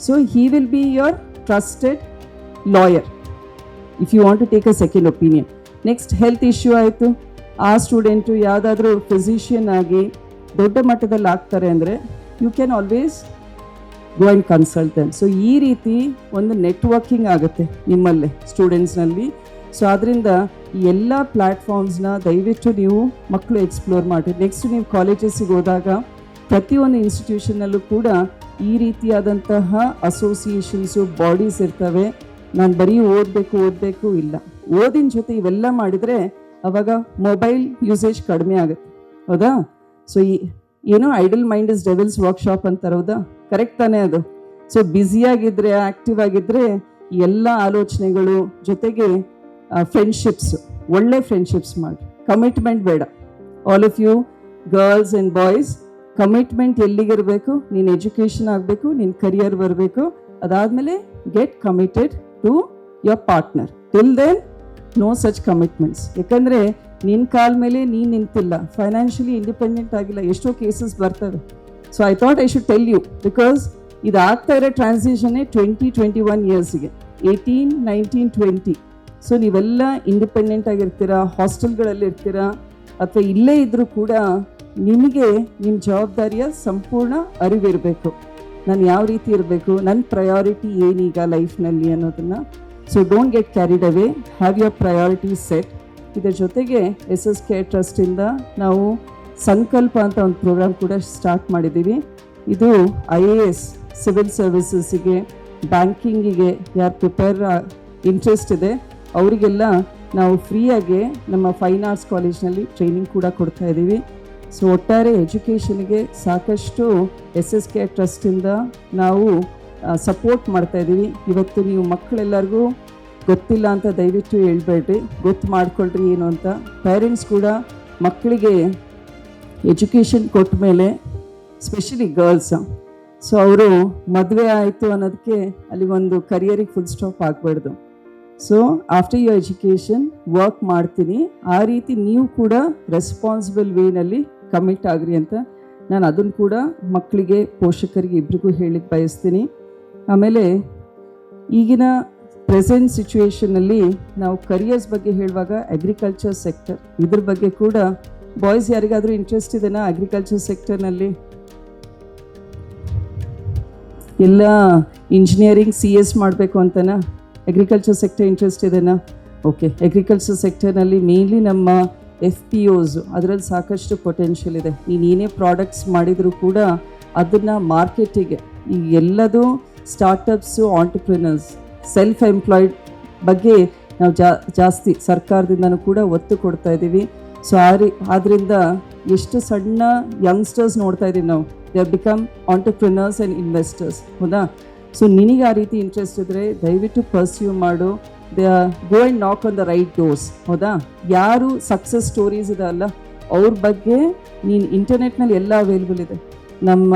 So he will be your trusted lawyer if you want to take a second opinion. Next health issue ಆಯಿತು, ಆ ಸ್ಟೂಡೆಂಟು ಯಾವುದಾದ್ರೂ ಫಿಸಿಷಿಯನ್ ಆಗಿ ದೊಡ್ಡ ಮಟ್ಟದಲ್ಲಿ ಆಗ್ತಾರೆ ಅಂದರೆ you can always go and consult them. So ಈ ರೀತಿ ಒಂದು ನೆಟ್ವರ್ಕಿಂಗ್ ಆಗುತ್ತೆ ನಿಮ್ಮಲ್ಲೇ ಸ್ಟೂಡೆಂಟ್ಸ್ನಲ್ಲಿ. ಸೊ ಆದ್ದರಿಂದ ಈ ಎಲ್ಲ ಪ್ಲ್ಯಾಟ್ಫಾರ್ಮ್ಸ್ನ ದಯವಿಟ್ಟು ನೀವು ಮಕ್ಕಳು ಎಕ್ಸ್ಪ್ಲೋರ್ ಮಾಡಿ. ನೆಕ್ಸ್ಟ್ ನೀವು ಕಾಲೇಜಸ್ಸಿಗೆ ಹೋದಾಗ ಪ್ರತಿಯೊಂದು ಇನ್ಸ್ಟಿಟ್ಯೂಷನ್ನಲ್ಲೂ ಕೂಡ ಈ ರೀತಿಯಾದಂತಹ ಅಸೋಸಿಯೇಷನ್ಸು, ಬಾಡೀಸ್ ಇರ್ತವೆ. ನಾನು ಬರೀ ಓದಬೇಕು ಇಲ್ಲ, ಓದಿನ ಜೊತೆ ಇವೆಲ್ಲ ಮಾಡಿದರೆ ಅವಾಗ ಮೊಬೈಲ್ ಯೂಸೇಜ್ ಕಡಿಮೆ ಆಗುತ್ತೆ. ಹೌದಾ? ಸೊ ಏನೋ idle mind is devil's workshop ಅಂತಾರೆ. ಹೌದಾ? ಕರೆಕ್ಟ್ ತಾನೇ ಅದು? ಸೊ ಬ್ಯುಸಿಯಾಗಿದ್ದರೆ, ಆ್ಯಕ್ಟಿವ್ ಆಗಿದ್ದರೆ ಎಲ್ಲ ಆಲೋಚನೆಗಳು ಜೊತೆಗೆ ಫ್ರೆಂಡ್ಶಿಪ್ಸ್, ಒಳ್ಳೆ ಫ್ರೆಂಡ್ಶಿಪ್ಸ್ ಮಾಡಿ. ಕಮಿಟ್ಮೆಂಟ್ ಬೇಡ. All of you girls and boys, commitment ಎಲ್ಲಿಗಿರಬೇಕು? ನೀನು ಎಜುಕೇಷನ್ ಆಗಬೇಕು, ನಿನ್ನ ಕರಿಯರ್ ಬರಬೇಕು, ಅದಾದಮೇಲೆ get committed to your partner. Till then no such commitments. ಯಾಕಂದರೆ ನಿನ್ನ ಕಾಲ ಮೇಲೆ ನೀನು ನಿಂತಿಲ್ಲ, ಫೈನಾನ್ಷಿಯಲಿ ಇಂಡಿಪೆಂಡೆಂಟ್ ಆಗಿಲ್ಲ, ಎಷ್ಟೋ ಕೇಸಸ್ ಬರ್ತವೆ. So I thought I should tell you, because ಇದಾಗ್ತಾ ಇರೋ ಟ್ರಾನ್ಸಿಷನ್ನೇ 20-21 ಇಯರ್ಸಿಗೆ, 18, 19, 20. ಸೊ ನೀವೆಲ್ಲ ಇಂಡಿಪೆಂಡೆಂಟ್ ಆಗಿರ್ತೀರಾ, ಹಾಸ್ಟೆಲ್ಗಳಲ್ಲಿ ಇರ್ತೀರಾ, ಅಥವಾ ಇಲ್ಲೇ ಇದ್ದರೂ ಕೂಡ ನಿಮಗೆ ನಿಮ್ಮ ಜವಾಬ್ದಾರಿಯ ಸಂಪೂರ್ಣ ಅರಿವಿರಬೇಕು. ನಾನು ಯಾವ ರೀತಿ ಇರಬೇಕು, ನನ್ನ ಪ್ರಯಾರಿಟಿ ಏನೀಗ ಲೈಫ್ನಲ್ಲಿ ಅನ್ನೋದನ್ನು. So don't get carried away, have your priorities set. ಇದರ ಜೊತೆಗೆ SSK ಟ್ರಸ್ಟಿಂದ ನಾವು ಸಂಕಲ್ಪ ಅಂತ ಒಂದು ಪ್ರೋಗ್ರಾಮ್ ಕೂಡ ಸ್ಟಾರ್ಟ್ ಮಾಡಿದ್ದೀವಿ. ಇದು IAS, ಸಿವಿಲ್ ಸರ್ವಿಸಸ್ಸಿಗೆ, ಬ್ಯಾಂಕಿಂಗಿಗೆ ಯಾರು ಪ್ರಿಪೇರ್ ಇಂಟ್ರೆಸ್ಟ್ ಇದೆ ಅವರಿಗೆಲ್ಲ ನಾವು ಫ್ರೀಯಾಗಿ ನಮ್ಮ ಫೈನ್ ಆರ್ಟ್ಸ್ ಕಾಲೇಜ್ನಲ್ಲಿ ಟ್ರೈನಿಂಗ್ ಕೂಡ ಕೊಡ್ತಾ ಇದ್ದೀವಿ. ಸೊ ಒಟ್ಟಾರೆ ಎಜುಕೇಷನ್ಗೆ ಸಾಕಷ್ಟು SSK ಟ್ರಸ್ಟಿಂದ ನಾವು ಸಪೋರ್ಟ್ ಮಾಡ್ತಾಯಿದ್ದೀವಿ. ಇವತ್ತು ನೀವು ಮಕ್ಕಳೆಲ್ಲರಿಗೂ ಗೊತ್ತಿಲ್ಲ ಅಂತ ದಯವಿಟ್ಟು ಹೇಳ್ಬೇಡ್ರಿ, ಗೊತ್ತು ಮಾಡ್ಕೊಳ್ರಿ ಏನು ಅಂತ. ಪೇರೆಂಟ್ಸ್ ಕೂಡ ಮಕ್ಕಳಿಗೆ ಎಜುಕೇಷನ್ ಕೊಟ್ಟ ಮೇಲೆ, ಸ್ಪೆಷಲಿ ಗರ್ಲ್ಸ್, ಸೊ ಅವರು ಮದುವೆ ಆಯಿತು ಅನ್ನೋದಕ್ಕೆ ಅಲ್ಲಿಗೊಂದು ಕರಿಯರಿಗೆ ಫುಲ್ ಸ್ಟಾಪ್ ಆಗಬಾರ್ದು. So after your education work ಮಾಡ್ತೀನಿ, ಆ ರೀತಿ ನೀವು ಕೂಡ ರೆಸ್ಪಾನ್ಸಿಬಲ್ ವೇನಲ್ಲಿ ಕಮಿಟ್ ಆಗ್ರಿ ಅಂತ ನಾನು ಅದನ್ನು ಕೂಡ ಮಕ್ಕಳಿಗೆ, ಪೋಷಕರಿಗೆ ಇಬ್ಬರಿಗೂ ಹೇಳಿಕ್ಕೆ ಬಯಸ್ತೀನಿ. ಆಮೇಲೆ ಈಗಿನ ಪ್ರೆಸೆಂಟ್ ಸಿಚುವೇಷನಲ್ಲಿ ನಾವು ಕರಿಯರ್ಸ್ ಬಗ್ಗೆ ಹೇಳುವಾಗ ಅಗ್ರಿಕಲ್ಚರ್ ಸೆಕ್ಟರ್, ಇದ್ರ ಬಗ್ಗೆ ಕೂಡ ಬಾಯ್ಸ್ ಯಾರಿಗಾದರೂ ಇಂಟ್ರೆಸ್ಟ್ ಇದೆನಾ? ಅಗ್ರಿಕಲ್ಚರ್ ಸೆಕ್ಟರ್ನಲ್ಲಿ ಎಲ್ಲ ಇಂಜಿನಿಯರಿಂಗ್ CS ಮಾಡಬೇಕು ಅಂತನಾ? ಅಗ್ರಿಕಲ್ಚರ್ ಸೆಕ್ಟರ್ ಇಂಟ್ರೆಸ್ಟ್ ಇದೆನಾ? ಓಕೆ. ಅಗ್ರಿಕಲ್ಚರ್ ಸೆಕ್ಟರ್ನಲ್ಲಿ ಮೇನ್ಲಿ ನಮ್ಮ FPOs, ಅದರಲ್ಲಿ ಸಾಕಷ್ಟು ಪೊಟೆನ್ಷಿಯಲ್ ಇದೆ. ನೀನು ಏನೇ ಪ್ರಾಡಕ್ಟ್ಸ್ ಮಾಡಿದರೂ ಕೂಡ ಅದನ್ನು ಮಾರ್ಕೆಟಿಗೆ, ಈಗ ಎಲ್ಲದೂ ಸ್ಟಾರ್ಟಪ್ಸು, ಆಂಟರ್ಪ್ರಿನರ್ಸ್, ಸೆಲ್ಫ್ ಎಂಪ್ಲಾಯ್ಡ್ ಬಗ್ಗೆ ನಾವು ಜಾಸ್ತಿ ಸರ್ಕಾರದಿಂದನೂ ಕೂಡ ಒತ್ತು ಕೊಡ್ತಾ ಇದ್ದೀವಿ. ಸೊ ಆದ್ದರಿಂದ ಎಷ್ಟು ಸಣ್ಣ ಯಂಗ್ಸ್ಟರ್ಸ್ ನೋಡ್ತಾ ಇದ್ದೀವಿ ನಾವು, they have become entrepreneurs and investors. ಹೌದಾ? ಸೊ ನಿನಗೆ ಆ ರೀತಿ ಇಂಟ್ರೆಸ್ಟ್ ಇದ್ದರೆ ದಯವಿಟ್ಟು ಪರ್ಸ್ಯೂ ಮಾಡು. ದೇ ಗೋ ಆ್ಯಂಡ್ ನಾಕ್ ಆನ್ ದ ರೈಟ್ ಡೋರ್ಸ್. ಹೌದಾ? ಯಾರು ಸಕ್ಸಸ್ ಸ್ಟೋರೀಸ್ ಇದೆ ಅಲ್ಲ, ಅವ್ರ ಬಗ್ಗೆ ನೀನು ಇಂಟರ್ನೆಟ್ನಲ್ಲಿ ಎಲ್ಲ ಅವೈಲೇಬಲ್ ಇದೆ. ನಮ್ಮ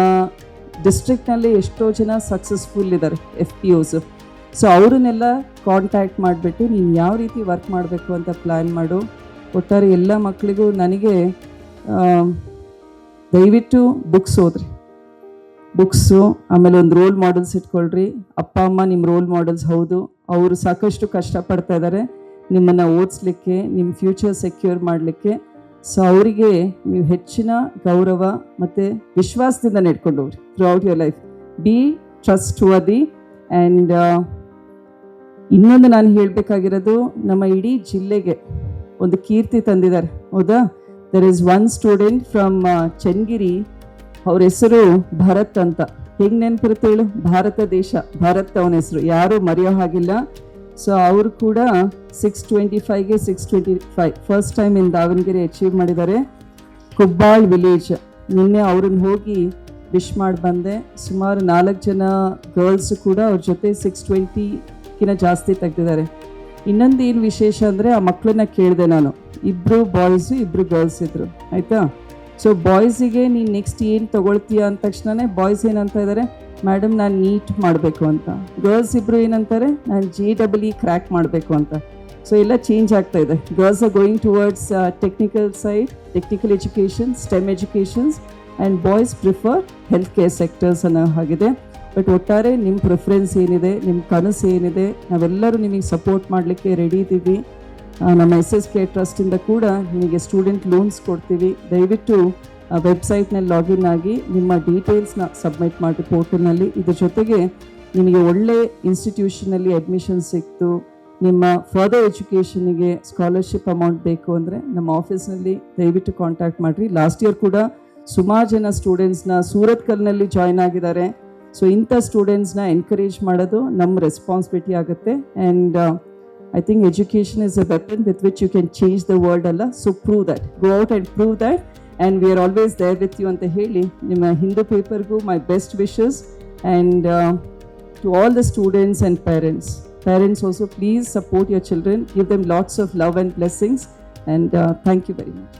ಡಿಸ್ಟ್ರಿಕ್ಟ್ನಲ್ಲಿ ಎಷ್ಟೋ ಜನ ಸಕ್ಸಸ್ಫುಲ್ ಇದ್ದಾರೆ FPOs. ಸೊ ಅವ್ರನ್ನೆಲ್ಲ ಕಾಂಟ್ಯಾಕ್ಟ್ ಮಾಡಿಬಿಟ್ಟು ನೀನು ಯಾವ ರೀತಿ ವರ್ಕ್ ಮಾಡಬೇಕು ಅಂತ ಪ್ಲ್ಯಾನ್ ಮಾಡು. ಒಟ್ಟಾರೆ ಎಲ್ಲ ಮಕ್ಕಳಿಗೂ ನನಗೆ ದಯವಿಟ್ಟು ಬುಕ್ಸ್ ಓದ್ರಿ, ಬುಕ್ಸು. ಆಮೇಲೆ ಒಂದು ರೋಲ್ ಮಾಡೆಲ್ಸ್ ಇಟ್ಕೊಳ್ರಿ. ಅಪ್ಪ ಅಮ್ಮ ನಿಮ್ಮ ರೋಲ್ ಮಾಡೆಲ್ಸ್. ಹೌದು, ಅವರು ಸಾಕಷ್ಟು ಕಷ್ಟಪಡ್ತಾ ಇದ್ದಾರೆ ನಿಮ್ಮನ್ನು ಓದಿಸ್ಲಿಕ್ಕೆ, ನಿಮ್ಮ ಫ್ಯೂಚರ್ ಸೆಕ್ಯೂರ್ ಮಾಡಲಿಕ್ಕೆ. ಸೊ ಅವರಿಗೆ ನೀವು ಹೆಚ್ಚಿನ ಗೌರವ ಮತ್ತು ವಿಶ್ವಾಸದಿಂದ ನಡ್ಕೊಂಡು ಹೋಗ್ರಿ through out your life. B trust worthy. And ಇನ್ನೊಂದು ನಾನು ಹೇಳಬೇಕಾಗಿರೋದು, ನಮ್ಮ ಇಡೀ ಜಿಲ್ಲೆಗೆ ಒಂದು ಕೀರ್ತಿ ತಂದಿದ್ದಾರೆ, ಹೌದಾ? There is one student from Channagiri, ಅವ್ರ ಹೆಸರು ಭರತ್ ಅಂತ. ಹೆಂಗೆ ನೆನಪಿರುತ್ತೆ ಹೇಳು? ಭಾರತ ದೇಶ, ಭಾರತ್ ಅವನ ಹೆಸರು, ಯಾರೂ ಮರೆಯೋ ಹಾಗಿಲ್ಲ. ಸೊ ಅವರು ಕೂಡ 625ಗೆ 625 first time in Davanagere achieve ಮಾಡಿದ್ದಾರೆ. ಕುಬ್ಬಾಳ್ ವಿಲೇಜ್. ನಿನ್ನೆ ಅವ್ರನ್ನ ಹೋಗಿ ವಿಶ್ ಮಾಡಿ ಬಂದೆ. ಸುಮಾರು 4 ಜನ ಗರ್ಲ್ಸ್ ಕೂಡ ಅವ್ರ ಜೊತೆ 620ಗಿನ ಜಾಸ್ತಿ ತೆಗೆದಿದ್ದಾರೆ. ಇನ್ನೊಂದು ಏನು ವಿಶೇಷ ಅಂದರೆ, ಆ ಮಕ್ಕಳನ್ನ ಕೇಳಿದೆ ನಾನು, 2 ಬಾಯ್ಸು 2 ಗರ್ಲ್ಸ್ ಇದ್ದರು, ಆಯಿತಾ? ಸೊ ಬಾಯ್ಸಿಗೆ ನೀನು ನೆಕ್ಸ್ಟ್ ಏನು ತೊಗೊಳ್ತೀಯ ಅಂದ ತಕ್ಷಣವೇ ಬಾಯ್ಸ್ ಏನಂತ ಇದ್ದಾರೆ, ಮೇಡಮ್ ನಾನು ನೀಟ್ ಮಾಡಬೇಕು ಅಂತ. ಗರ್ಲ್ಸ್ ಇಬ್ಬರು ಏನಂತಾರೆ, ನಾನು JEE ಕ್ರ್ಯಾಕ್ ಮಾಡಬೇಕು ಅಂತ. ಸೊ ಎಲ್ಲ ಚೇಂಜ್ ಆಗ್ತಾ ಇದೆ. Girls are going towards technical side, technical education, stem educations, and boys prefer health care sectors ಅನ್ನೋ ಹಾಗಿದೆ. ಬಟ್ ಒಟ್ಟಾರೆ ನಿಮ್ಮ ಪ್ರಿಫರೆನ್ಸ್ ಏನಿದೆ, ನಿಮ್ಮ ಕನಸು ಏನಿದೆ, ನಾವೆಲ್ಲರೂ ನಿಮಗೆ ಸಪೋರ್ಟ್ ಮಾಡಲಿಕ್ಕೆ ರೆಡಿ ಇದ್ದೀವಿ. ನಮ್ಮ SSK ಟ್ರಸ್ಟಿಂದ ಕೂಡ ನಿಮಗೆ ಸ್ಟೂಡೆಂಟ್ ಲೋನ್ಸ್ ಕೊಡ್ತೀವಿ. ದಯವಿಟ್ಟು ವೆಬ್ಸೈಟ್ನಲ್ಲಿ ಲಾಗಿನ್ ಆಗಿ ನಿಮ್ಮ ಡೀಟೇಲ್ಸ್ನ ಸಬ್ಮಿಟ್ ಮಾಡಿ ಪೋರ್ಟಲ್ನಲ್ಲಿ. ಇದ್ರ ಜೊತೆಗೆ ನಿಮಗೆ ಒಳ್ಳೆ ಇನ್ಸ್ಟಿಟ್ಯೂಷನಲ್ಲಿ ಅಡ್ಮಿಷನ್ ಸಿಕ್ತು, ನಿಮ್ಮ ಫರ್ದರ್ ಎಜುಕೇಷನಿಗೆ ಸ್ಕಾಲರ್ಶಿಪ್ ಅಮೌಂಟ್ ಬೇಕು ಅಂದರೆ ನಮ್ಮ ಆಫೀಸ್ನಲ್ಲಿ ದಯವಿಟ್ಟು ಕಾಂಟ್ಯಾಕ್ಟ್ ಮಾಡಿರಿ. ಲಾಸ್ಟ್ ಇಯರ್ ಕೂಡ ಸುಮಾರು ಜನ ಸ್ಟೂಡೆಂಟ್ಸ್ನ ಸೂರತ್ಕಲ್ನಲ್ಲಿ ಜಾಯ್ನ್ ಆಗಿದ್ದಾರೆ. ಸೊ ಇಂಥ ಸ್ಟೂಡೆಂಟ್ಸ್ನ ಎನ್ಕರೇಜ್ ಮಾಡೋದು ನಮ್ಮ ರೆಸ್ಪಾನ್ಸಿಬಿಲಿಟಿ ಆಗುತ್ತೆ. And I think education is a weapon with which you can change the world alla. So prove that. Go out and prove that. And we are always there with you anta heli. Nimma Hindu paper gu my best wishes. And to all the students and parents. Parents also, please support your children. Give them lots of love and blessings. And thank you very much.